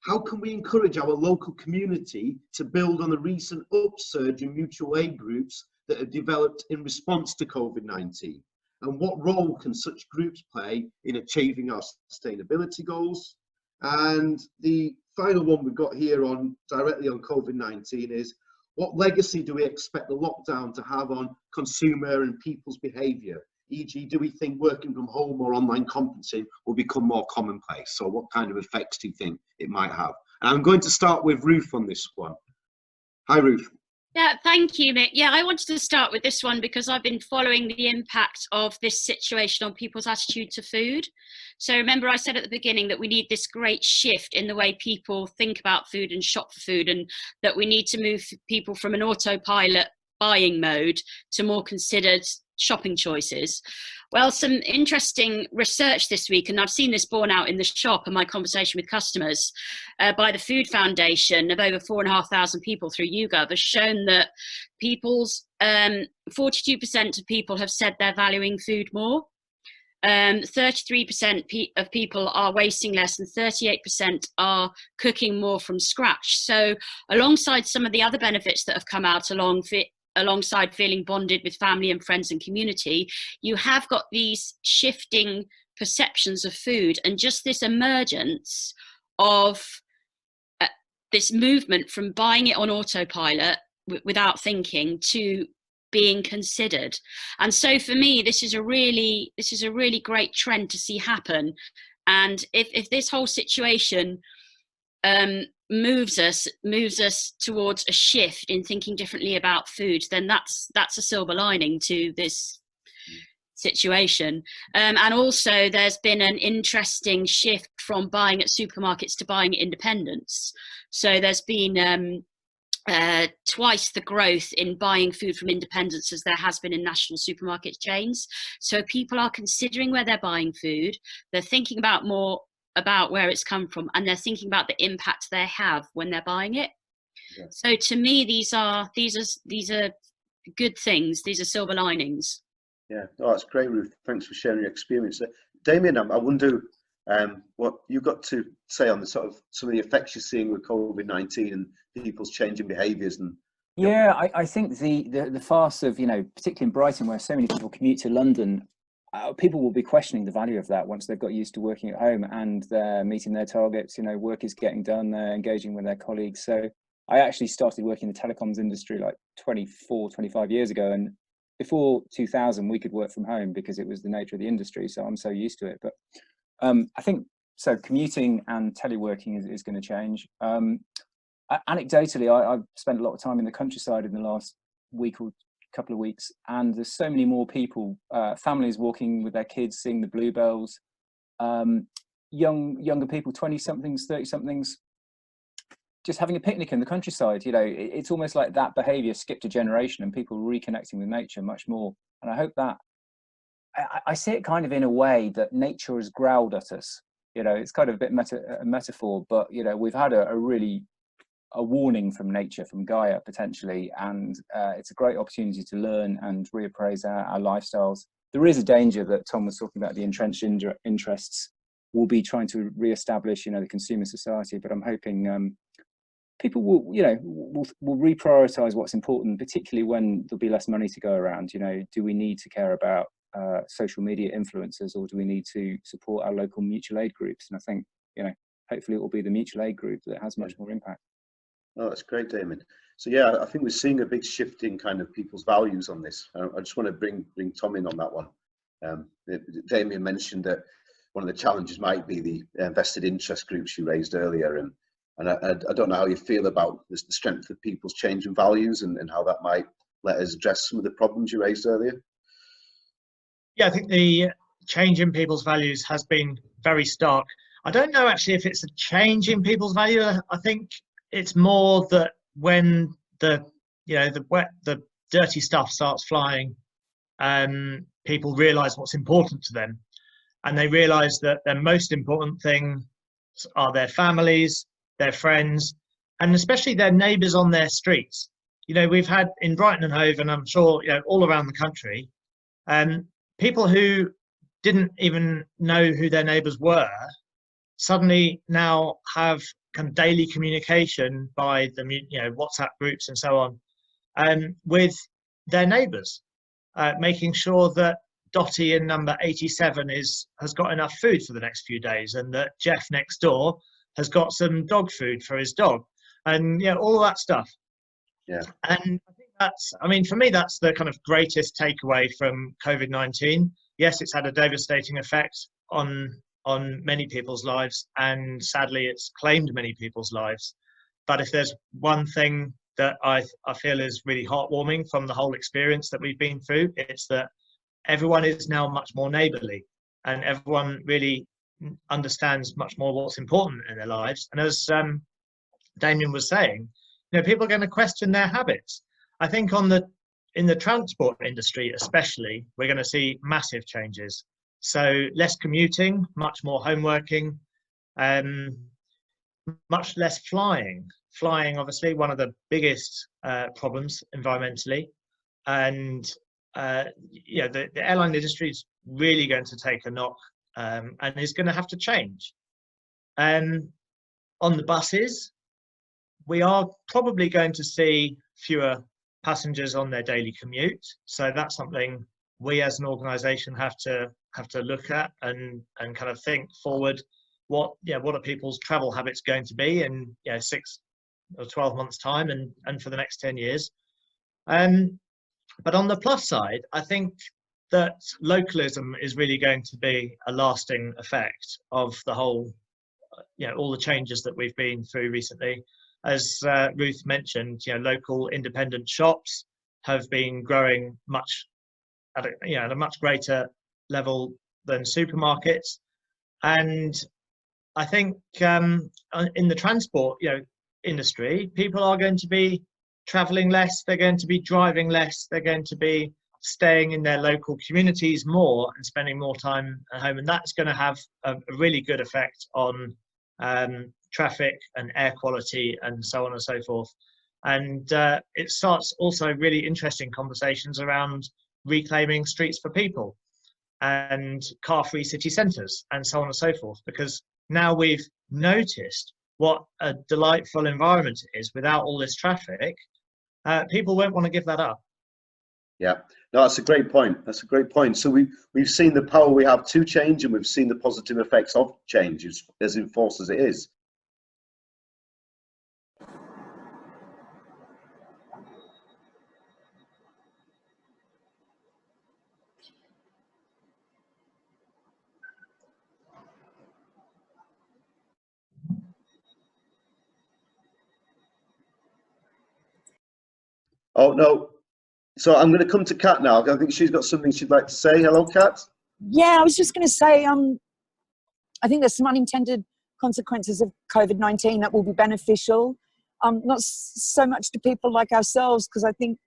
how can we encourage our local community to build on the recent upsurge in mutual aid groups that have developed in response to COVID-19? And what role can such groups play in achieving our sustainability goals? And the final one we've got here on directly on COVID-19 is, what legacy do we expect the lockdown to have on consumer and people's behaviour? E.g., do we think working from home or online conferencing will become more commonplace? So what kind of effects do you think it might have? And I'm going to start with Ruth on this one. Hi, Ruth. Yeah, thank you, Mick. Yeah, I wanted to start with this one because I've been following the impact of this situation on people's attitude to food. So remember I said at the beginning that we need this great shift in the way people think about food and shop for food, and that we need to move people from an autopilot buying mode to more considered shopping choices. Well, some interesting research this week, and I've seen this borne out in the shop and my conversation with customers, by the Food Foundation of over 4,500 people through YouGov, has shown that people's 42% of people have said they're valuing food more. 33% of people are wasting less, and 38% are cooking more from scratch. So alongside some of the other benefits that have come out alongside feeling bonded with family and friends and community, you have got these shifting perceptions of food, and just this emergence of this movement from buying it on autopilot without thinking to being considered. And so for me, this is a really great trend to see happen. And if this whole situation moves us towards a shift in thinking differently about food, then that's a silver lining to this situation. And also there's been an interesting shift from buying at supermarkets to buying at independents. So there's been twice the growth in buying food from independents as there has been in national supermarket chains. So people are considering where they're buying food, they're thinking more about where it's come from, and they're thinking about the impact they have when they're buying it. Yeah. So to me, these are good things. These are silver linings. Yeah, oh, that's great, Ruth. Thanks for sharing your experience there. Damien, I wonder what you've got to say on the sort of some of the effects you're seeing with COVID-19 and people's changing behaviours. And yeah, I think the farce of, particularly in Brighton, where so many people commute to London, people will be questioning the value of that once they've got used to working at home and they're meeting their targets. Work is getting done, they're engaging with their colleagues. So I actually started working in the telecoms industry like 25 years ago, and before 2000 we could work from home because it was the nature of the industry, so I'm so used to it. But I think so commuting and teleworking is going to change. Anecdotally, I've spent a lot of time in the countryside in the last week or couple of weeks, and there's so many more people, families walking with their kids, seeing the bluebells, younger people, 20-somethings, 30-somethings, just having a picnic in the countryside. It's almost like that behaviour skipped a generation and people reconnecting with nature much more. And I hope that, I see it kind of in a way that nature has growled at us. It's kind of a bit a metaphor, but we've had a warning from nature, from Gaia potentially, and it's a great opportunity to learn and reappraise our lifestyles. There is a danger that Tom was talking about, the entrenched interests will be trying to re-establish, the consumer society, but I'm hoping people will reprioritize what's important, particularly when there'll be less money to go around. Do we need to care about social media influencers, or do we need to support our local mutual aid groups? And I think, hopefully it will be the mutual aid group that has much more impact. Oh, that's great, Damien. So yeah, I think we're seeing a big shift in kind of people's values on this. I just want to bring Tom in on that one. Damien mentioned that one of the challenges might be the vested interest groups you raised earlier, and I don't know how you feel about the strength of people's changing values and how that might let us address some of the problems you raised earlier. Yeah, I think the change in people's values has been very stark. I don't know actually if it's a change in people's value. I think it's more that when the dirty stuff starts flying, people realise what's important to them, and they realise that their most important things are their families, their friends, and especially their neighbours on their streets. We've had in Brighton and Hove, and I'm sure all around the country, people who didn't even know who their neighbours were suddenly now have kind of daily communication by the WhatsApp groups and so on, with their neighbours, making sure that Dottie in number 87 has got enough food for the next few days, and that Jeff next door has got some dog food for his dog, and all of that stuff. Yeah. And I think for me, that's the kind of greatest takeaway from COVID-19. Yes, it's had a devastating effect on many people's lives, and sadly it's claimed many people's lives. But if there's one thing that I feel is really heartwarming from the whole experience that we've been through, it's that everyone is now much more neighbourly, and everyone really understands much more what's important in their lives. And as Damien was saying, people are going to question their habits. I think in the transport industry especially, we're going to see massive changes. So less commuting, much more home working, much less flying. Flying, obviously, one of the biggest problems environmentally. And the airline industry is really going to take a knock, and is going to have to change. On the buses, we are probably going to see fewer passengers on their daily commute. So that's something we as an organisation have to look at and kind of think forward. What are people's travel habits going to be in 6 or 12 months time and for the next 10 years? But on the plus side, I think that localism is really going to be a lasting effect of the whole, all the changes that we've been through recently. As Ruth mentioned, local independent shops have been growing at a much greater level than supermarkets. And I think in the transport industry, people are going to be traveling less, they're going to be driving less, they're going to be staying in their local communities more and spending more time at home. And that's going to have a really good effect on traffic and air quality and so on and so forth. And it starts also really interesting conversations around reclaiming streets for people and car-free city centres and so on and so forth, because now we've noticed what a delightful environment it is without all this traffic. People won't want to give that up. Yeah, no, that's a great point. That's a great point. So we've seen the power we have to change, and we've seen the positive effects of change as enforced as it is. Oh no. So I'm going to come to Kat now. I think she's got something she'd like to say. Hello, Kat. Yeah, I was just going to say, I think there's some unintended consequences of COVID-19 that will be beneficial, not so much to people like ourselves, because I think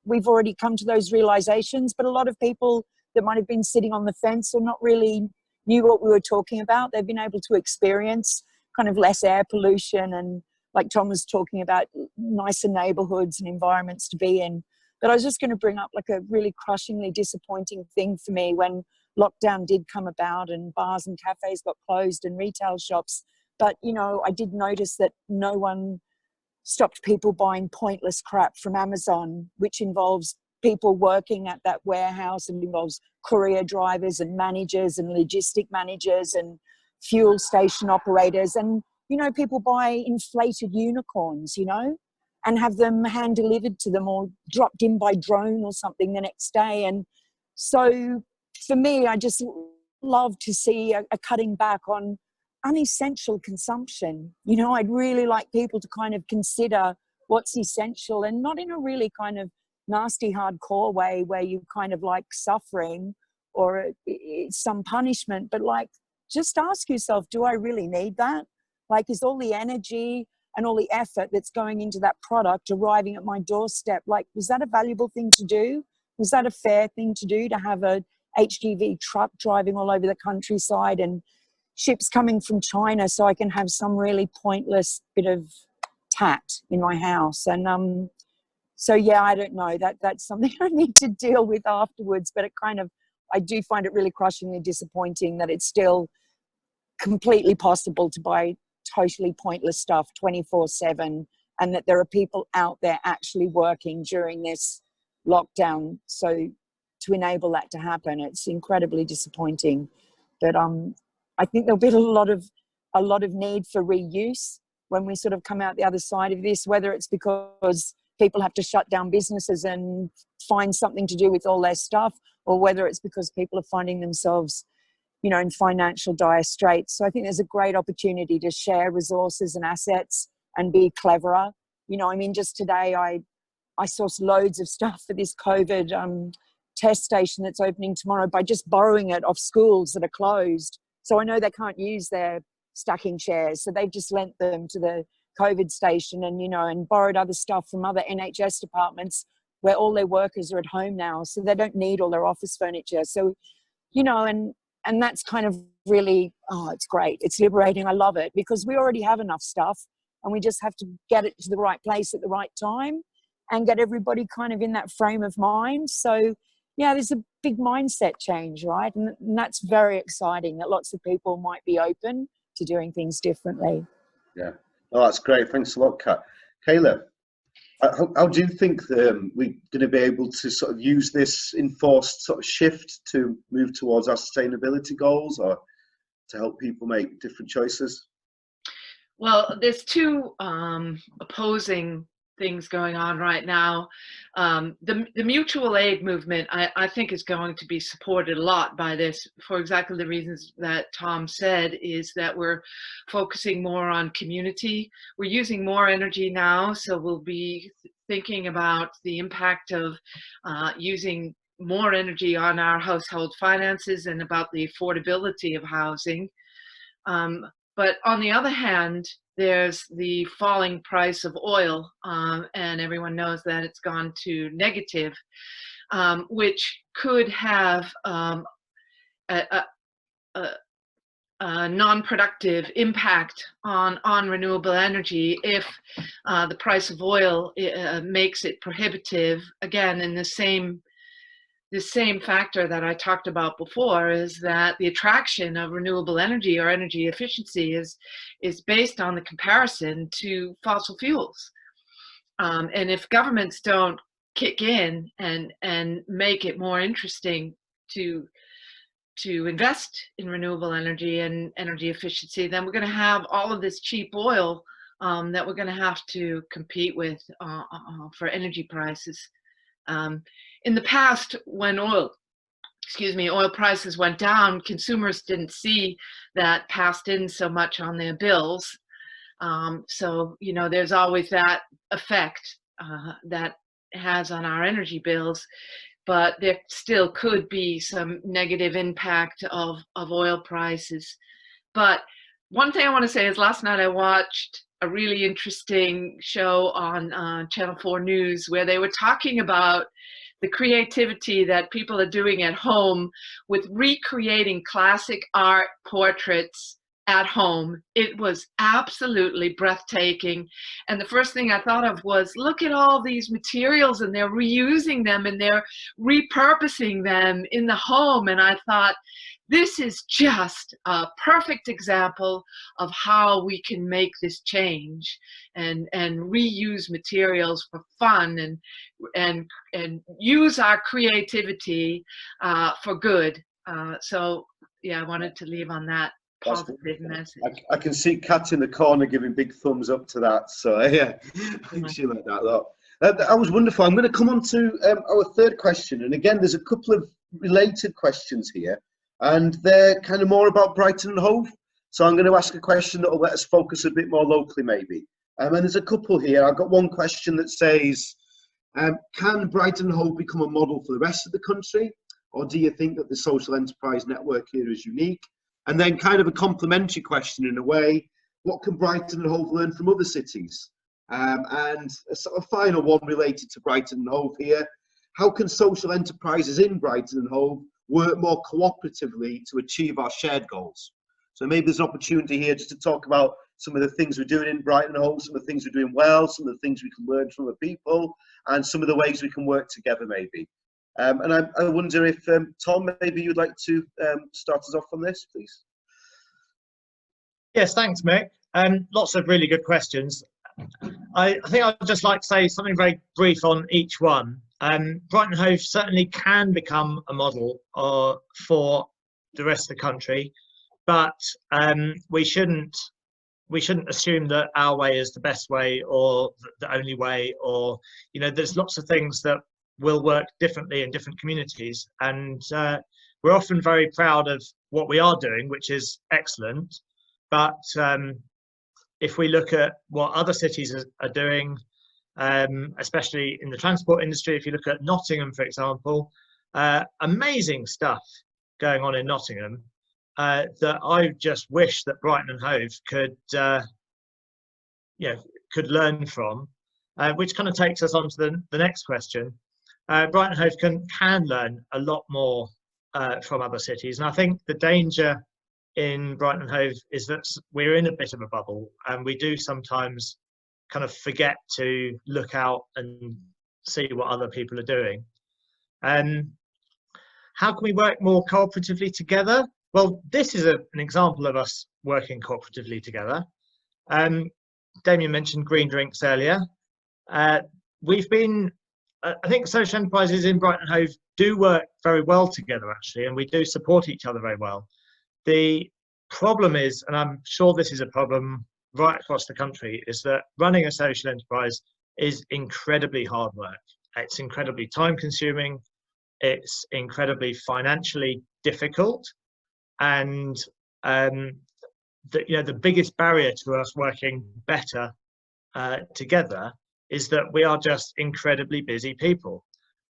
we've already come to those realizations, but a lot of people that might have been sitting on the fence or not really knew what we were talking about, they've been able to experience kind of less air pollution and, like Tom was talking about, nicer neighborhoods and environments to be in. But I was just going to bring up like a really crushingly disappointing thing for me when lockdown did come about and bars and cafes got closed and retail shops. But, I did notice that no one stopped people buying pointless crap from Amazon, which involves people working at that warehouse and involves courier drivers and managers and logistic managers and fuel station operators. And, people buy inflated unicorns, and have them hand delivered to them or dropped in by drone or something the next day. And so for me, I just love to see a cutting back on unessential consumption. I'd really like people to kind of consider what's essential, and not in a really kind of nasty hardcore way where you kind of like suffering or it's some punishment, but like just ask yourself, do I really need that? Like, is all the energy and all the effort that's going into that product arriving at my doorstep, like, was that a valuable thing to do? Was that a fair thing to do, to have a HGV truck driving all over the countryside and ships coming from China so I can have some really pointless bit of tat in my house? And so yeah, I don't know, that's something I need to deal with afterwards, but I do find it really crushingly disappointing that it's still completely possible to buy totally pointless stuff 24/7, and that there are people out there actually working during this lockdown so to enable that to happen. It's incredibly disappointing. But I think there'll be a lot of need for reuse when we sort of come out the other side of this, whether it's because people have to shut down businesses and find something to do with all their stuff, or whether it's because people are finding themselves in financial dire straits. So I think there's a great opportunity to share resources and assets and be cleverer. Just today I sourced loads of stuff for this COVID test station that's opening tomorrow by just borrowing it off schools that are closed. So I know they can't use their stacking chairs, so they've just lent them to the COVID station, and and borrowed other stuff from other NHS departments where all their workers are at home now, so they don't need all their office furniture. So and that's kind of really, it's great. It's liberating. I love it, because we already have enough stuff and we just have to get it to the right place at the right time and get everybody kind of in that frame of mind. So yeah, there's a big mindset change, right? And that's very exciting, that lots of people might be open to doing things differently. Yeah, oh, that's great. Thanks a lot, Kat. Kayla, how do you think we're going to be able to sort of use this enforced sort of shift to move towards our sustainability goals, or to help people make different choices? Well, there's two opposing things going on right now. The mutual aid movement, I think, is going to be supported a lot by this for exactly the reasons that Tom said, is that we're focusing more on community. We're using more energy now, so we'll be thinking about the impact of using more energy on our household finances and about the affordability of housing. But on the other hand, there's the falling price of oil, and everyone knows that it's gone to negative, which could have a non-productive impact on renewable energy if the price of oil makes it prohibitive. Again, in the same factor that I talked about before, is that the attraction of renewable energy or energy efficiency is based on the comparison to fossil fuels. And if governments don't kick in and make it more interesting to invest in renewable energy and energy efficiency, then we're going to have all of this cheap oil that we're going to have to compete with for energy prices. In the past, when oil prices went down, consumers didn't see that passed in so much on their bills. So, you know, there's always that effect that it has on our energy bills, but there still could be some negative impact of oil prices. But one thing I want to say is, last night I watched a really interesting show on Channel 4 News, where they were talking about the creativity that people are doing at home with recreating classic art portraits at home. It was absolutely breathtaking. And the first thing I thought of was, look at all these materials, and they're reusing them and they're repurposing them in the home. And I thought, this is just a perfect example of how we can make this change and reuse materials for fun and use our creativity for good. So yeah, I wanted to leave on that positive message. I can see Kat in the corner giving big thumbs up to that. So yeah, I think she like that a lot. That was wonderful. I'm going to come on to our third question. And again, there's a couple of related questions here, and they're kind of more about Brighton and Hove. So I'm going to ask a question that will let us focus a bit more locally, maybe. And there's a couple here. I've got one question that says, can Brighton and Hove become a model for the rest of the country? Or do you think that the social enterprise network here is unique? And then kind of a complementary question in a way, what can Brighton and Hove learn from other cities? And a sort of final one related to Brighton and Hove here. How can social enterprises in Brighton and Hove work more cooperatively to achieve our shared goals? So maybe there's an opportunity here just to talk about some of the things we're doing in Brighton and Hove, some of the things we're doing well, some of the things we can learn from other people, and some of the ways we can work together maybe. And I wonder if, Tom, maybe you'd like to start us off on this, please. Yes, thanks, Mick. Lots of really good questions. I think I'd just like to say something very brief on each one. Brighton and Hove certainly can become a model for the rest of the country, but we shouldn't assume that our way is the best way or the only way, or, you know, there's lots of things that will work differently in different communities, and we're often very proud of what we are doing, which is excellent. But if we look at what other cities are doing, especially in the transport industry, if you look at Nottingham, for example, amazing stuff going on in Nottingham that I just wish that Brighton and Hove could learn from, which kind of takes us on to the next question. Brighton and Hove can learn a lot more from other cities, and I think the danger in Brighton and Hove is that we're in a bit of a bubble, and we do sometimes kind of forget to look out and see what other people are doing. how can we work more cooperatively together? Well, this is an example of us working cooperatively together. Damien mentioned green drinks earlier. We've been, I think social enterprises in Brighton and Hove do work very well together, actually, and we do support each other very well. The problem is, and I'm sure this is a problem right across the country, is that running a social enterprise is incredibly hard work. It's incredibly time consuming. It's incredibly financially difficult. And the biggest barrier to us working better together is that we are just incredibly busy people.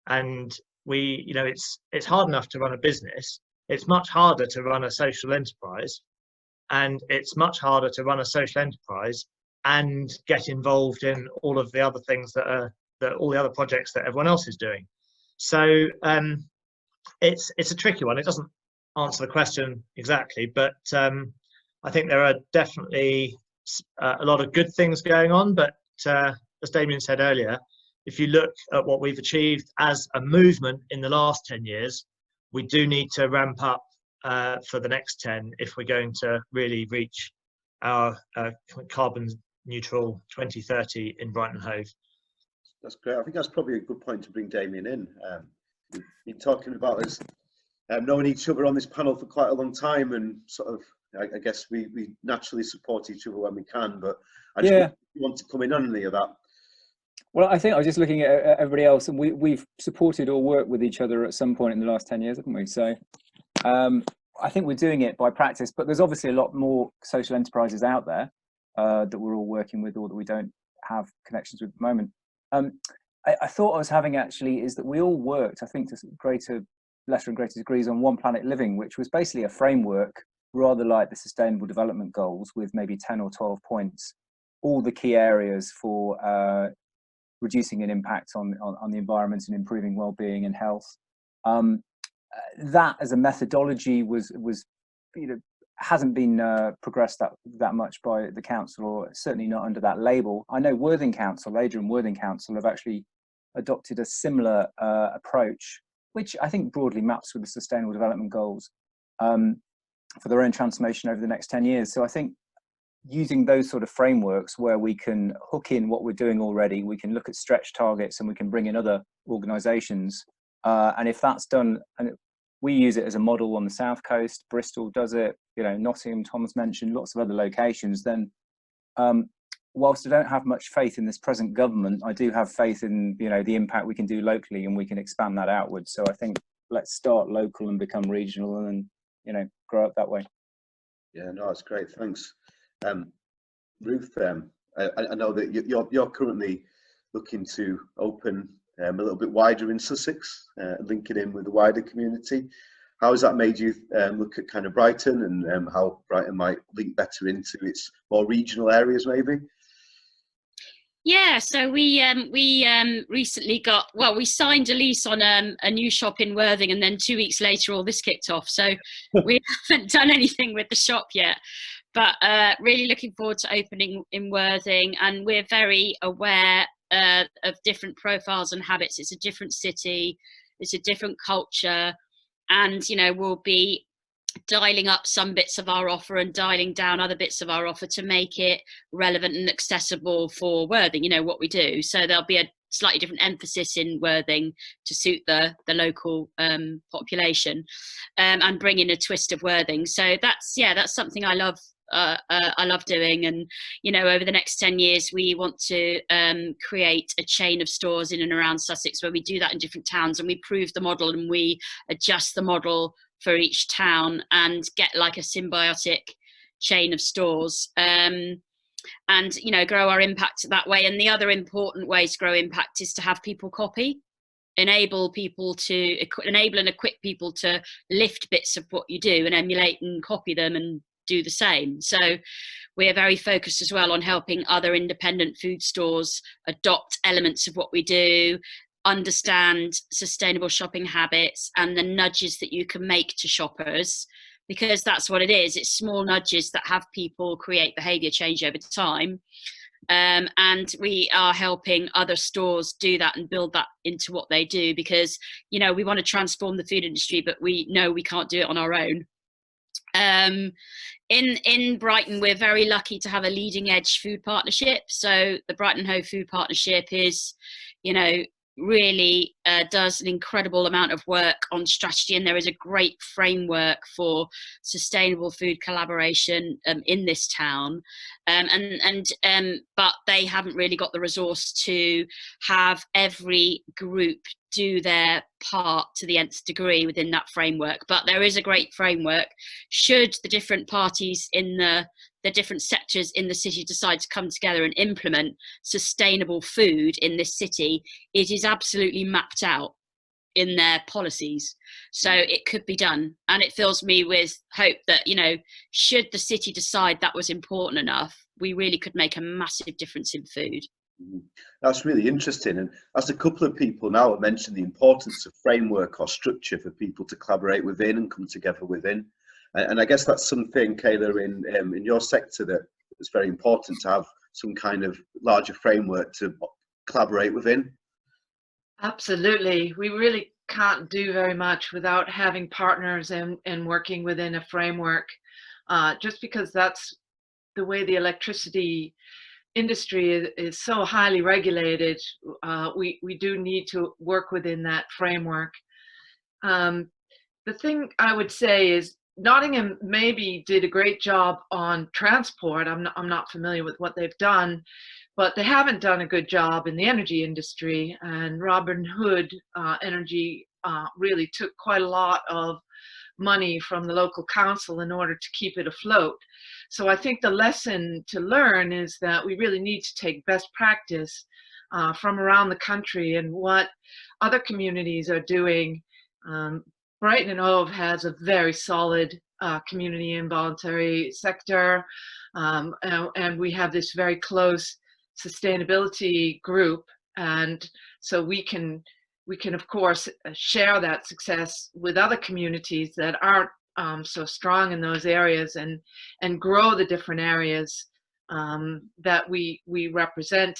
And it's hard enough to run a business. It's much harder to run a social enterprise, and it's much harder to run a social enterprise and get involved in all of the other things that all the other projects that everyone else is doing. So it's a tricky one. It doesn't answer the question exactly, but I think there are definitely a lot of good things going on. But as Damien said earlier, if you look at what we've achieved as a movement in the last 10 years, we do need to ramp up for the next 10 if we're going to really reach our carbon neutral 2030 in Brighton and Hove. That's great. I think that's probably a good point to bring Damien in. We've been talking about us knowing each other on this panel for quite a long time, and sort of, I guess we naturally support each other when we can, but I just want to come in on any of that. Well, I think I was just looking at everybody else, and we've supported or worked with each other at some point in the last 10 years, haven't we? So I think we're doing it by practice, but there's obviously a lot more social enterprises out there that we're all working with or that we don't have connections with at the moment. I thought I was having actually is that we all worked, I think, to lesser and greater degrees on One Planet Living, which was basically a framework rather like the Sustainable Development Goals with maybe 10 or 12 points, all the key areas for reducing an impact on the environment and improving well-being and health. That as a methodology was hasn't been progressed that much by the council, or certainly not under that label. I know Worthing Council, Adrian Worthing Council, have actually adopted a similar approach, which I think broadly maps with the Sustainable Development Goals for their own transformation over the next 10 years. So I think using those sort of frameworks where we can hook in what we're doing already, we can look at stretch targets and we can bring in other organisations. And if that's done, and we use it as a model on the South Coast, Bristol does it, Nottingham, Tom's mentioned, lots of other locations, then whilst I don't have much faith in this present government, I do have faith in, the impact we can do locally, and we can expand that outwards. So I think let's start local and become regional and then, grow up that way. Yeah, no, that's great. Thanks. Ruth, I know that you're currently looking to open a little bit wider in Sussex, linking in with the wider community. How has that made you look at kind of Brighton and how Brighton might link better into its more regional areas, maybe? Yeah, so we recently we signed a lease on a new shop in Worthing, and then 2 weeks later all this kicked off. So we haven't done anything with the shop yet, but really looking forward to opening in Worthing. And we're very aware of different profiles and habits. It's a different city, it's a different culture, and we'll be dialing up some bits of our offer and dialing down other bits of our offer to make it relevant and accessible for Worthing, what we do. So there'll be a slightly different emphasis in Worthing to suit the local population, and bring in a twist of Worthing. So that's something I love doing. And over the next 10 years we want to create a chain of stores in and around Sussex, where we do that in different towns, and we prove the model and we adjust the model for each town and get like a symbiotic chain of stores, and grow our impact that way. And the other important way to grow impact is to have people copy, enable and equip people to lift bits of what you do and emulate and copy them and do the same. So we are very focused as well on helping other independent food stores adopt elements of what we do, understand sustainable shopping habits and the nudges that you can make to shoppers, because that's what it is. It's small nudges that have people create behaviour change over time. and we are helping other stores do that and build that into what they do, because we want to transform the food industry, but we know we can't do it on our own. In Brighton, we're very lucky to have a leading edge food partnership. So the Brighton and Hove Food Partnership is, really does an incredible amount of work on strategy, and there is a great framework for sustainable food collaboration in this town. But they haven't really got the resource to have every group do their part to the nth degree within that framework. But there is a great framework. Should the different parties in the different sectors in the city decide to come together and implement sustainable food in this city, it is absolutely mapped out in their policies. So it could be done. And it fills me with hope that, should the city decide that was important enough, we really could make a massive difference in food. That's really interesting. And as a couple of people now have mentioned the importance of framework or structure for people to collaborate within and come together within. And I guess that's something, Kayla, in your sector that is very important, to have some kind of larger framework to collaborate within. Absolutely. We really can't do very much without having partners and working within a framework, just because that's the way the electricity industry is so highly regulated. We do need to work within that framework. The thing I would say is Nottingham maybe did a great job on transport. I'm not familiar with what they've done, but they haven't done a good job in the energy industry. And Robin Hood Energy really took quite a lot of money from the local council in order to keep it afloat. So I think the lesson to learn is that we really need to take best practice from around the country and what other communities are doing. Brighton and Hove has a very solid community involuntary sector, and we have this very close sustainability group, and so we can of course share that success with other communities that aren't so strong in those areas, and grow the different areas that we represent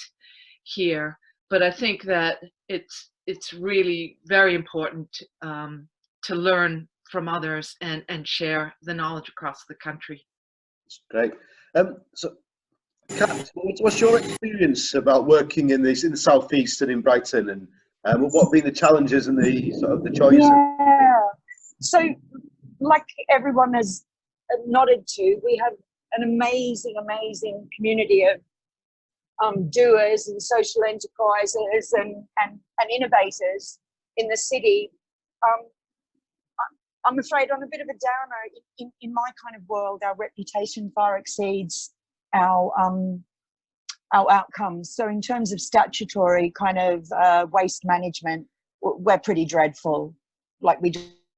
here. But I think that it's really very important to learn from others and share the knowledge across the country. That's great. So, Kat, what's your experience about working in the southeast and in Brighton, and what have been the challenges and the sort of the choices? Yeah. So, like everyone has nodded to, we have an amazing community of doers and social enterprises and innovators in the city. I'm afraid on a bit of a downer, in my kind of world, our reputation far exceeds our outcomes. So in terms of statutory kind of waste management, we're pretty dreadful, like we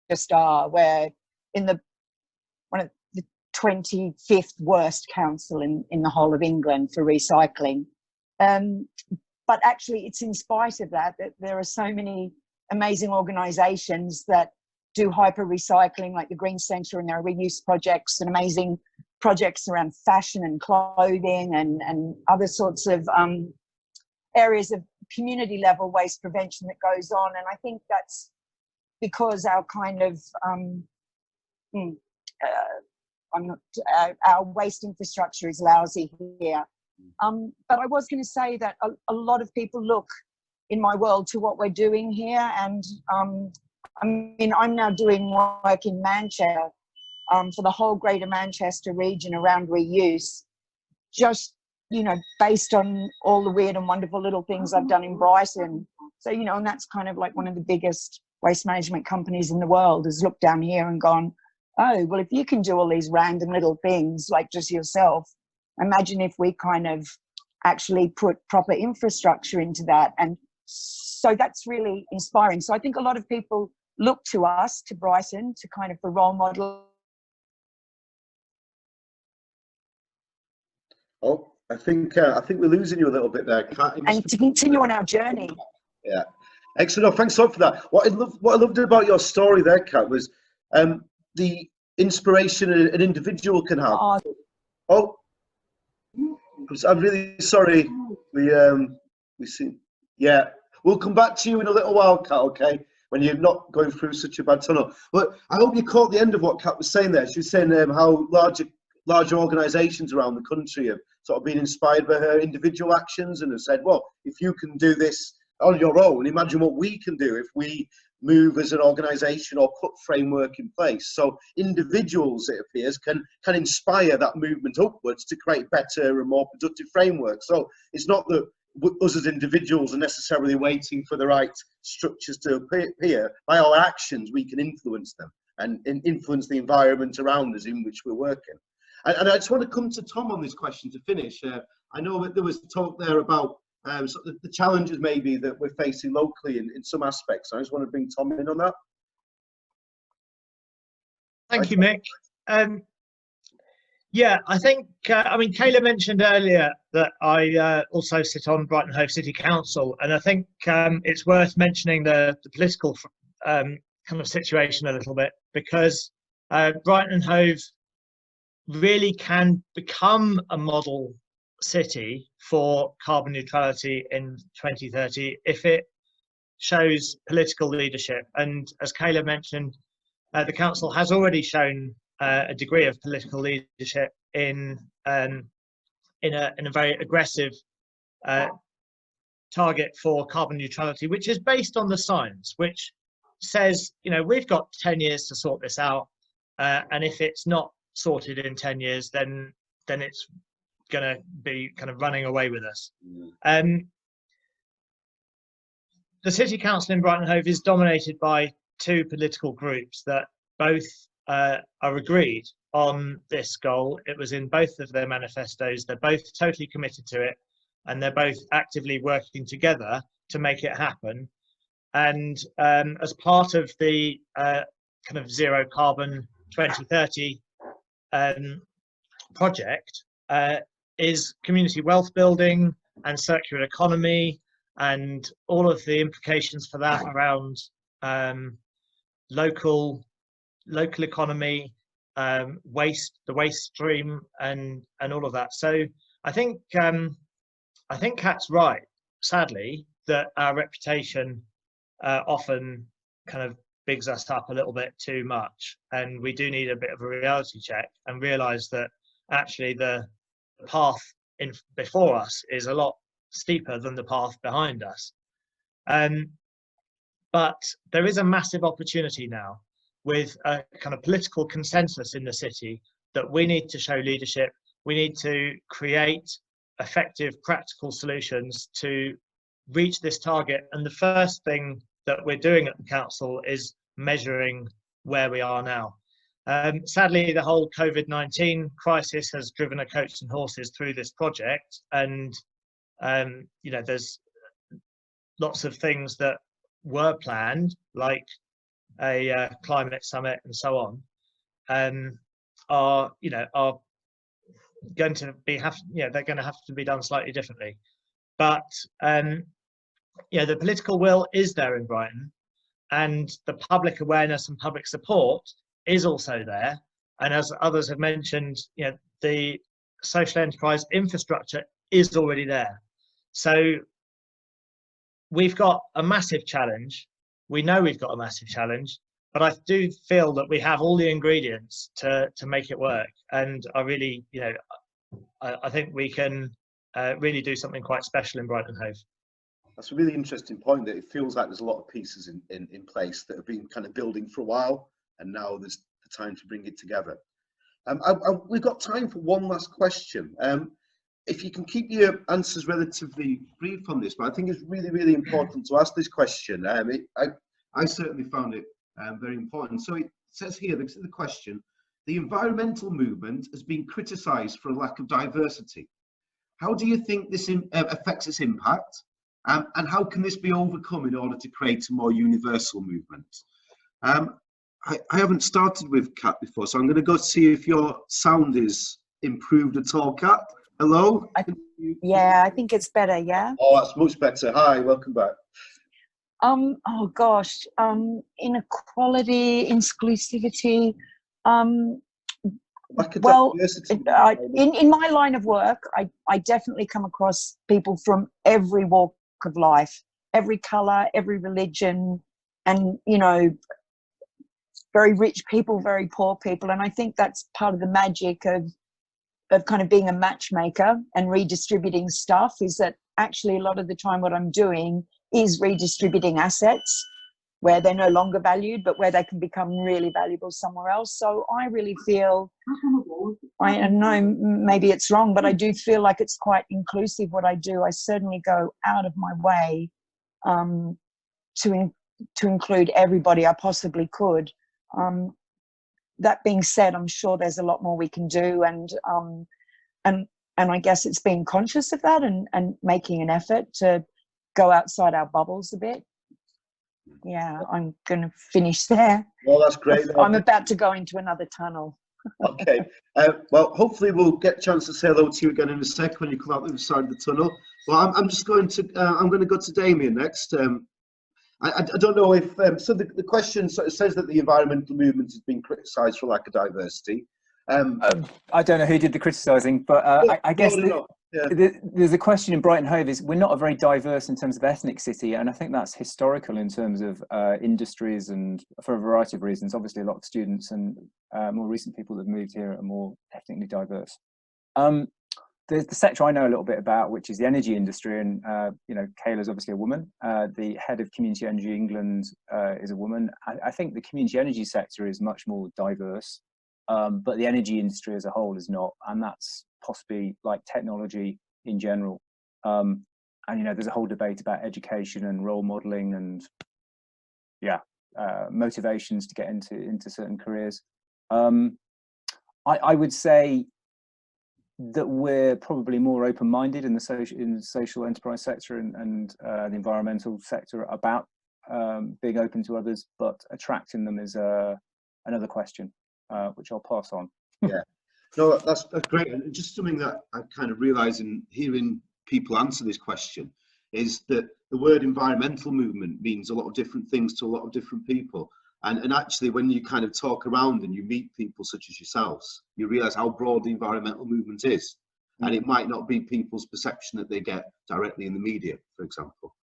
just are. We're in one of the 25th worst council in the whole of England for recycling. But actually, it's in spite of that there are so many amazing organisations that do hyper recycling, like the Green Centre, and there are reuse projects and amazing projects around fashion and clothing and other sorts of areas of community level waste prevention that goes on. And I think that's because our kind of our waste infrastructure is lousy here. But I was going to say that a lot of people look in my world to what we're doing here, and I mean, I'm now doing work in Manchester for the whole Greater Manchester region around reuse, just, based on all the weird and wonderful little things I've done in Brighton. So, and that's kind of like one of the biggest waste management companies in the world has looked down here and gone, oh, well, if you can do all these random little things like just yourself, imagine if we kind of actually put proper infrastructure into that. And so that's really inspiring. So I think a lot of people look to us, to Brighton, to kind of the role model. Oh, I think we're losing you a little bit there, Kat. And to continue on our journey. Yeah, excellent. No, thanks a lot for that. What I loved about your story there, Kat, was the inspiration an individual can have. Oh, I'm really sorry. We see. Yeah, we'll come back to you in a little while, Kat. Okay, when you're not going through such a bad tunnel. But I hope you caught the end of what Kat was saying there. She was saying how large organisations around the country have sort of been inspired by her individual actions and have said, well, if you can do this on your own, imagine what we can do if we move as an organisation or put framework in place. So individuals, it appears, can inspire that movement upwards to create better and more productive frameworks. So it's not that us as individuals are necessarily waiting for the right structures to appear. By our actions, we can influence them and influence the environment around us in which we're working. And I just want to come to Tom on this question to finish. I know that there was talk there about sort of the challenges maybe that we're facing locally in some aspects. I just want to bring Tom in on that. Thank you, Mick. Yeah, I think, I mean, Kayla mentioned earlier that I also sit on Brighton Hove City Council, and I think it's worth mentioning the political kind of situation a little bit, because Brighton and Hove really can become a model city for carbon neutrality in 2030 if it shows political leadership. And as Kayla mentioned, the council has already shown a degree of political leadership in a very aggressive target for carbon neutrality, which is based on the science, which says, you know, we've got 10 years to sort this out, and if it's not sorted in 10 years, then it's going to be kind of running away with us. The City Council in Brighton Hove is dominated by two political groups that both are agreed on this goal. It was in both of their manifestos. They're both totally committed to it, and they're both actively working together to make it happen. And as part of the kind of zero carbon 2030 project is community wealth building and circular economy, and all of the implications for that around local economy, the waste stream, and all of that. So I think Kat's right, sadly, that our reputation often kind of bigs us up a little bit too much, and we do need a bit of a reality check and realize that actually the path before us is a lot steeper than the path behind us. But there is a massive opportunity now with a kind of political consensus in the city that we need to show leadership. We need to create effective practical solutions to reach this target. And the first thing that we're doing at the council is measuring where we are now. Sadly, the whole COVID-19 crisis has driven a coach and horses through this project, and you know, there's lots of things that were planned, like a climate summit and so on, are going to be they're going to have to be done slightly differently. But the political will is there in Brighton, and the public awareness and public support is also there. And as others have mentioned, the social enterprise infrastructure is already there. So we've got a massive challenge. We know we've got a massive challenge, but I do feel that we have all the ingredients to make it work. And I really, I think we can really do something quite special in Brighton Hove. That's a really interesting point, that it feels like there's a lot of pieces in place that have been kind of building for a while, and now there's the time to bring it together. We've got time for one last question. If you can keep your answers relatively brief on this, but I think it's really, really important to ask this question. I certainly found it very important. So it says here, this is the question: the environmental movement has been criticised for a lack of diversity. How do you think this affects its impact? And how can this be overcome in order to create a more universal movement? I haven't started with Kat before, so I'm going to go see if your sound is improved at all. Kat, hello? Yeah, I think it's better, yeah? Oh, that's much better. Hi, welcome back. Oh gosh, inequality, inclusivity. Lack of Well, diversity. in my line of work, I definitely come across people from every walk of life, every colour, every religion, and, you know, very rich people, very poor people. And I think that's part of the magic of kind of being a matchmaker and redistributing stuff, is that actually a lot of the time what I'm doing is redistributing assets where they're no longer valued, but where they can become really valuable somewhere else. So I really feel, I know maybe it's wrong, but I do feel like it's quite inclusive what I do. I certainly go out of my way to include everybody I possibly could. That being said, I'm sure there's a lot more we can do, and I guess it's being conscious of that and making an effort to go outside our bubbles a bit. Yeah, I'm going to finish there. Well, that's great. I'm about to go into another tunnel. Okay. Well, hopefully we'll get a chance to say hello to you again in a sec when you come out the other side of the tunnel. Well, I'm just going to I'm going to go to Damien next. I don't know if so. The question sort of says that the environmental movement has been criticised for lack of diversity. I don't know who did the criticising, but I guess there's a question in Brighton Hove is we're not a very diverse in terms of ethnic city, and I think that's historical in terms of industries and for a variety of reasons. Obviously, a lot of students and more recent people that have moved here are more ethnically diverse. The sector I know a little bit about, which is the energy industry, and you know, Kayla's obviously a woman. The head of Community Energy England is a woman. I think the community energy sector is much more diverse. But the energy industry as a whole is not, and that's possibly like technology in general. And you know, there's a whole debate about education and role modeling and motivations to get into certain careers. I would say that we're probably more open-minded in the social enterprise sector and the environmental sector about being open to others, but attracting them is another question. Which I'll pass on. Yeah, no, that's great. And just something that I kind of realise in hearing people answer this question is that the word environmental movement means a lot of different things to a lot of different people. And actually, when you kind of talk around and you meet people such as yourselves, you realise how broad the environmental movement is. And it might not be people's perception that they get directly in the media, for example.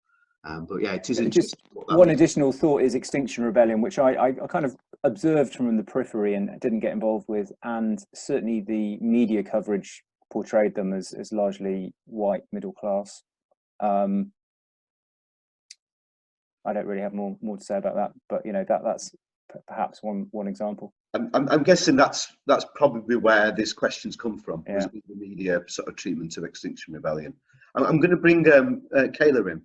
But yeah, it is just one additional thought is Extinction Rebellion, which I kind of observed from the periphery and didn't get involved with, and certainly the media coverage portrayed them as largely white middle class. I don't really have more to say about that, but you know, that's perhaps one example. I'm guessing that's probably where this question's come from, was the media sort of treatment of Extinction Rebellion. I'm going to bring Kayla in.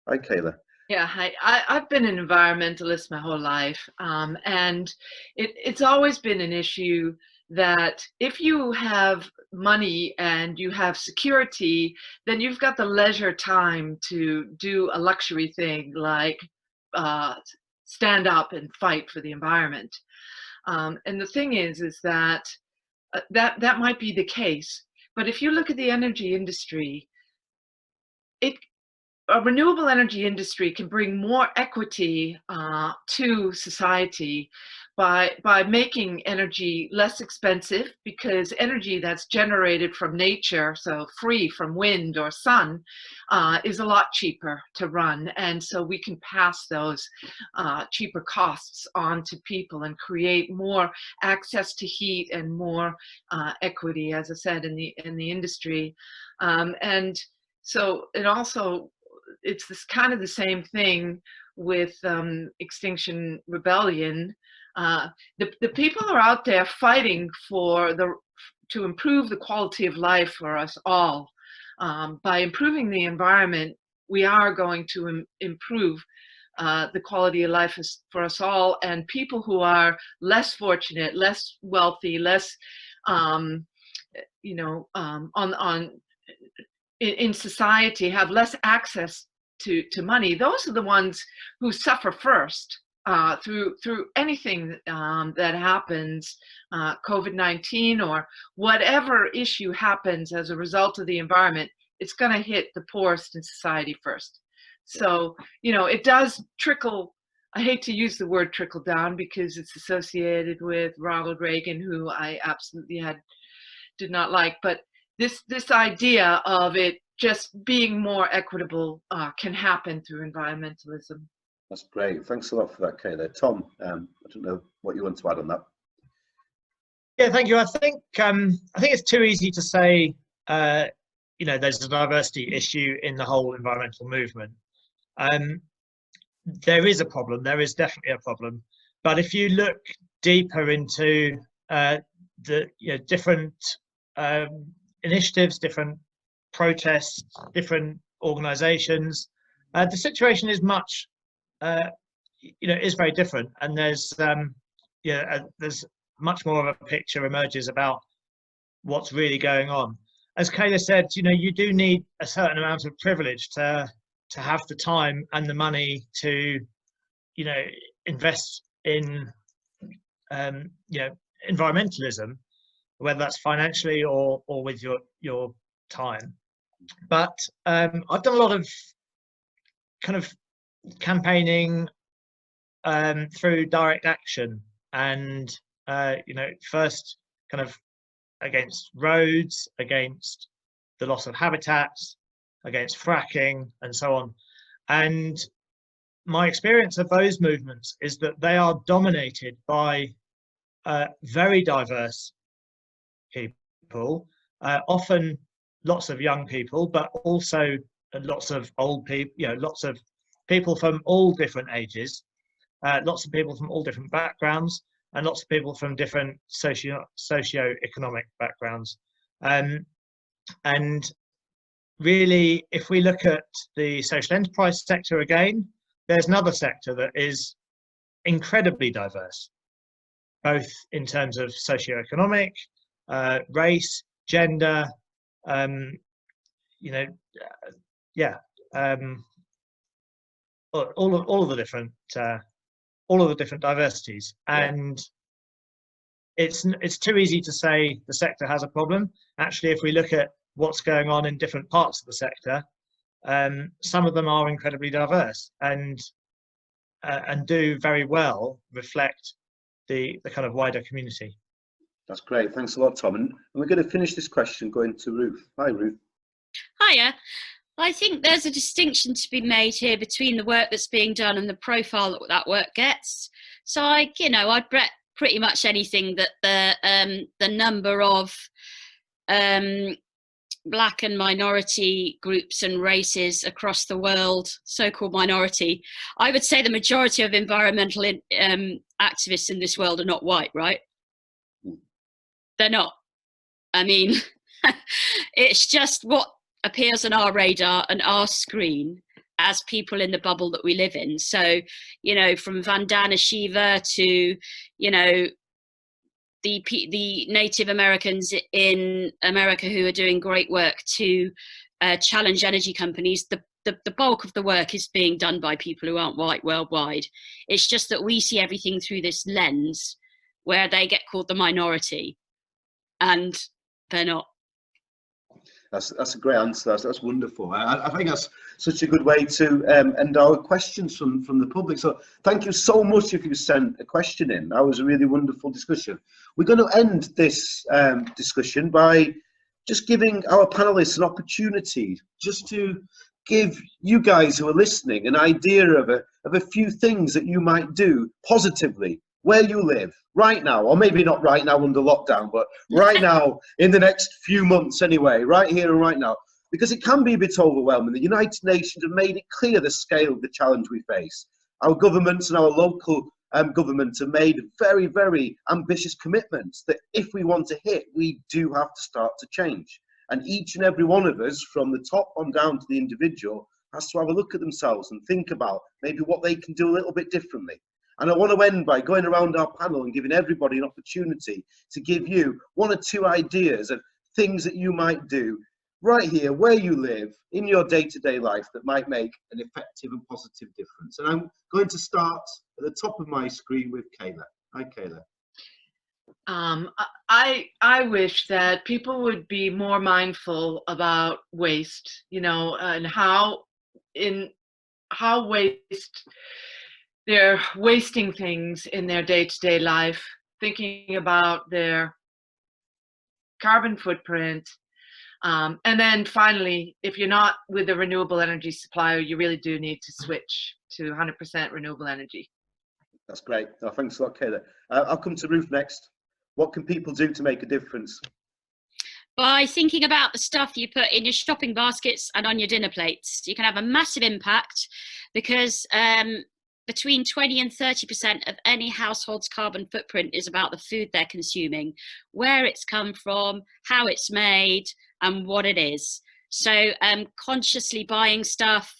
Hi, Kayla. Yeah, hi. I've been an environmentalist my whole life, and it's always been an issue that if you have money and you have security, then you've got the leisure time to do a luxury thing like stand up and fight for the environment. And the thing is that that might be the case, but if you look at the energy industry, a renewable energy industry can bring more equity to society by making energy less expensive, because energy that's generated from nature, so free from wind or sun, is a lot cheaper to run. And so we can pass those cheaper costs on to people and create more access to heat and more equity, as I said, in the industry. And so it also, it's this kind of the same thing with Extinction Rebellion. The people are out there fighting to improve the quality of life for us all. By improving the environment, we are going to improve the quality of life for us all, and people who are less fortunate, less wealthy, less, in society, have less access to money. Those are the ones who suffer first through anything that happens, COVID-19 or whatever issue happens as a result of the environment. It's going to hit the poorest in society first. So, you know, it does trickle I hate to use the word trickle down because it's associated with Ronald Reagan, who I absolutely did not like. But this idea of it just being more equitable can happen through environmentalism. That's great. Thanks a lot for that, Kayla. Tom, I don't know what you want to add on that. Yeah, thank you. I think it's too easy to say, there's a diversity issue in the whole environmental movement. There is a problem. There is definitely a problem. But if you look deeper into the different initiatives, different protests, different organisations, the situation is much, is very different. And there's much more of a picture emerges about what's really going on. As Kayla said, you do need a certain amount of privilege to have the time and the money to, invest in, environmentalism, whether that's financially or with your time. But I've done a lot of kind of campaigning through direct action, and first kind of against roads, against the loss of habitats, against fracking, and so on. And my experience of those movements is that they are dominated by very diverse people, often lots of young people, but also lots of old people, lots of people from all different ages, lots of people from all different backgrounds, and lots of people from different socio-economic backgrounds. And really, if we look at the social enterprise sector again, there's another sector that is incredibly diverse, both in terms of socio-economic, race, gender, all of the different diversities. And it's too easy to say the sector has a problem. Actually, if we look at what's going on in different parts of the sector, some of them are incredibly diverse and do very well reflect the kind of wider community. That's great. Thanks a lot, Tom. And we're going to finish this question going to Ruth. Hi, Ruth. Hiya. I think there's a distinction to be made here between the work that's being done and the profile that that work gets. So I'd bet pretty much anything that the number of black and minority groups and races across the world, so-called minority, I would say the majority of environmental activists in this world are not white, right? They're not. I mean, it's just what appears on our radar and our screen as people in the bubble that we live in. So, from Vandana Shiva to, the Native Americans in America who are doing great work to challenge energy companies, the bulk of the work is being done by people who aren't white worldwide. It's just that we see everything through this lens where they get called the minority and they're not. That's a great answer. That's wonderful. I think that's such a good way to end our questions from the public. So thank you so much if you sent a question in. That was a really wonderful discussion. We're going to end this discussion by just giving our panelists an opportunity just to give you guys who are listening an idea of a few things that you might do positively where you live right now, or maybe not right now under lockdown, but right now in the next few months anyway, right here and right now, because it can be a bit overwhelming. The United Nations have made it clear the scale of the challenge we face. Our governments and our local governments have made very, very ambitious commitments that if we want to hit, we do have to start to change. And each and every one of us, from the top on down to the individual, has to have a look at themselves and think about maybe what they can do a little bit differently. And I want to end by going around our panel and giving everybody an opportunity to give you one or two ideas of things that you might do right here where you live in your day-to-day life that might make an effective and positive difference. And I'm going to start at the top of my screen with Kayla. Hi, Kayla. I wish that people would be more mindful about waste, and how waste they're wasting things in their day-to-day life, thinking about their carbon footprint. And then finally, if you're not with a renewable energy supplier, you really do need to switch to 100% renewable energy. That's great. No, thanks a lot, Kayla. I'll come to Ruth next. What can people do to make a difference? By thinking about the stuff you put in your shopping baskets and on your dinner plates, you can have a massive impact, because between 20 and 30% of any household's carbon footprint is about the food they're consuming, where it's come from, how it's made, and what it is. So consciously buying stuff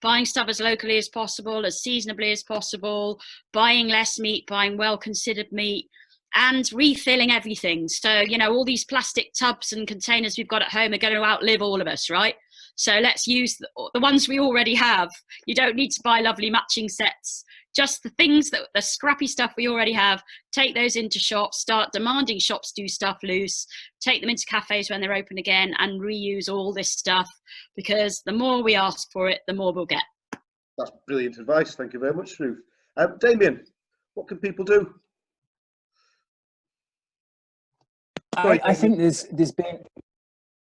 as locally as possible, as seasonably as possible, buying less meat, buying well-considered meat, and refilling everything. So, you know, all these plastic tubs and containers we've got at home are going to outlive all of us, right? So let's use the ones we already have. You don't need to buy lovely matching sets. Just the things, the scrappy stuff we already have, take those into shops, start demanding shops do stuff loose, take them into cafes when they're open again, and reuse all this stuff, because the more we ask for it, the more we'll get. That's brilliant advice. Thank you very much, Ruth. Damien, what can people do? I think there's been,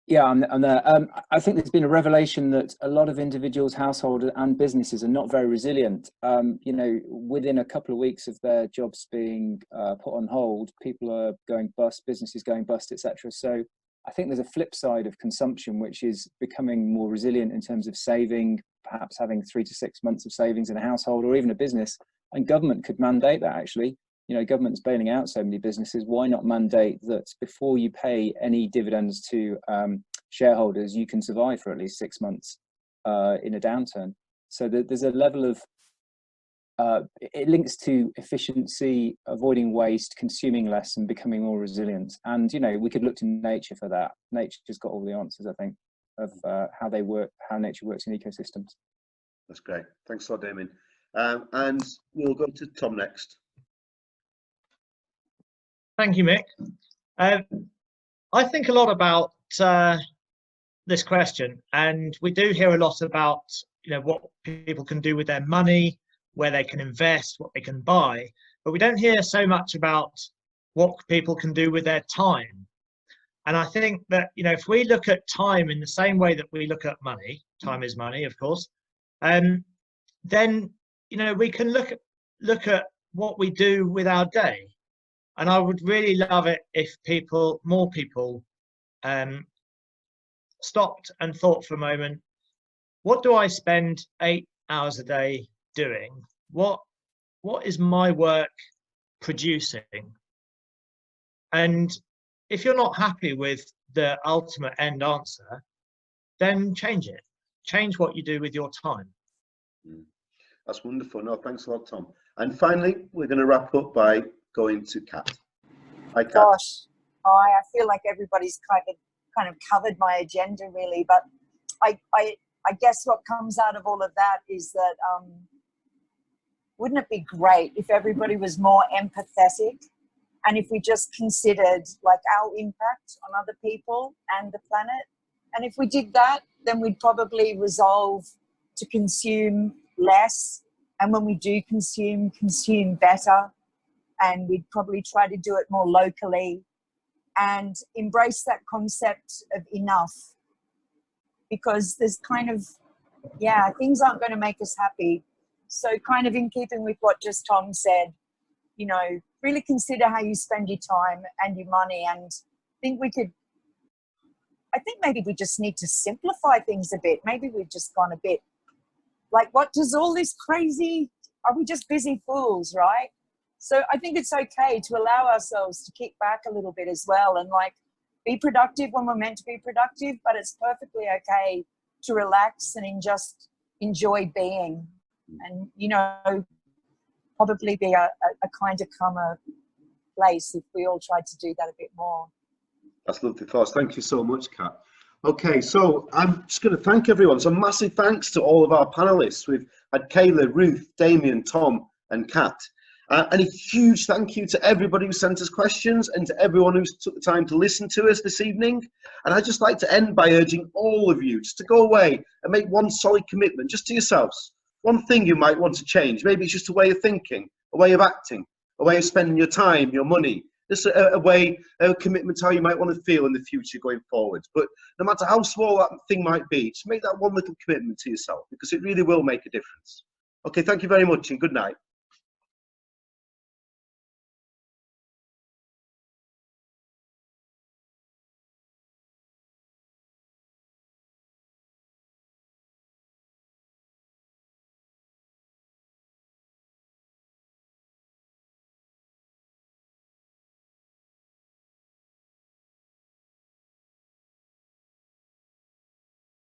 yeah, I'm there. I think there's been a revelation that a lot of individuals, households and businesses are not very resilient. You know, within a couple of weeks of their jobs being put on hold, people are going bust, businesses going bust, etc. So I think there's a flip side of consumption, which is becoming more resilient in terms of saving, perhaps having 3 to 6 months of savings in a household or even a business. And government could mandate that, actually. You know, government's bailing out so many businesses. Why not mandate that before you pay any dividends to shareholders, you can survive for at least 6 months in a downturn? So there's a level of, it links to efficiency, avoiding waste, consuming less, and becoming more resilient. And, you know, we could look to nature for that. Nature's got all the answers, I think, of how they work, how nature works in ecosystems. That's great. Thanks a lot, Damien. And we'll go to Tom next. Thank you, Mick. I think a lot about this question, and we do hear a lot about, you know, what people can do with their money, where they can invest, what they can buy, but we don't hear so much about what people can do with their time. And I think that, you know, if we look at time in the same way that we look at money, time is money, of course, then, you know, we can look at what we do with our day. And I would really love it if more people stopped and thought for a moment, what do I spend 8 hours a day doing? What is my work producing? And if you're not happy with the ultimate end answer, then change it. Change what you do with your time. That's wonderful. No, thanks a lot, Tom. And finally, we're going to wrap up by going to Kat. Hi, Kat. Gosh, I feel like everybody's kind of covered my agenda, really. But I guess what comes out of all of that is that wouldn't it be great if everybody was more empathetic, and if we just considered like our impact on other people and the planet? And if we did that, then we'd probably resolve to consume less, and when we do consume better, and we'd probably try to do it more locally and embrace that concept of enough, because there's kind of, yeah, things aren't going to make us happy. So kind of in keeping with what just Tom said, you know, really consider how you spend your time and your money. And I think maybe we just need to simplify things a bit. Maybe we've just gone a bit like, what does all this crazy, are we just busy fools, right? So I think it's okay to allow ourselves to kick back a little bit as well, and like be productive when we're meant to be productive, but it's perfectly okay to relax and just enjoy being, and, you know, probably be a kinder, calmer place if we all tried to do that a bit more. That's lovely thoughts. Thank you so much, Kat. Okay, so I'm just going to thank everyone. So massive thanks to all of our panelists. We've had Kayla, Ruth, Damien, Tom and Kat. And a huge thank you to everybody who sent us questions, and to everyone who took the time to listen to us this evening. And I'd just like to end by urging all of you just to go away and make one solid commitment just to yourselves. one thing you might want to change. Maybe it's just a way of thinking, a way of acting, a way of spending your time, your money, just a way, a commitment to how you might want to feel in the future going forward. But no matter how small that thing might be, just make that one little commitment to yourself, because it really will make a difference. Okay, thank you very much and good night.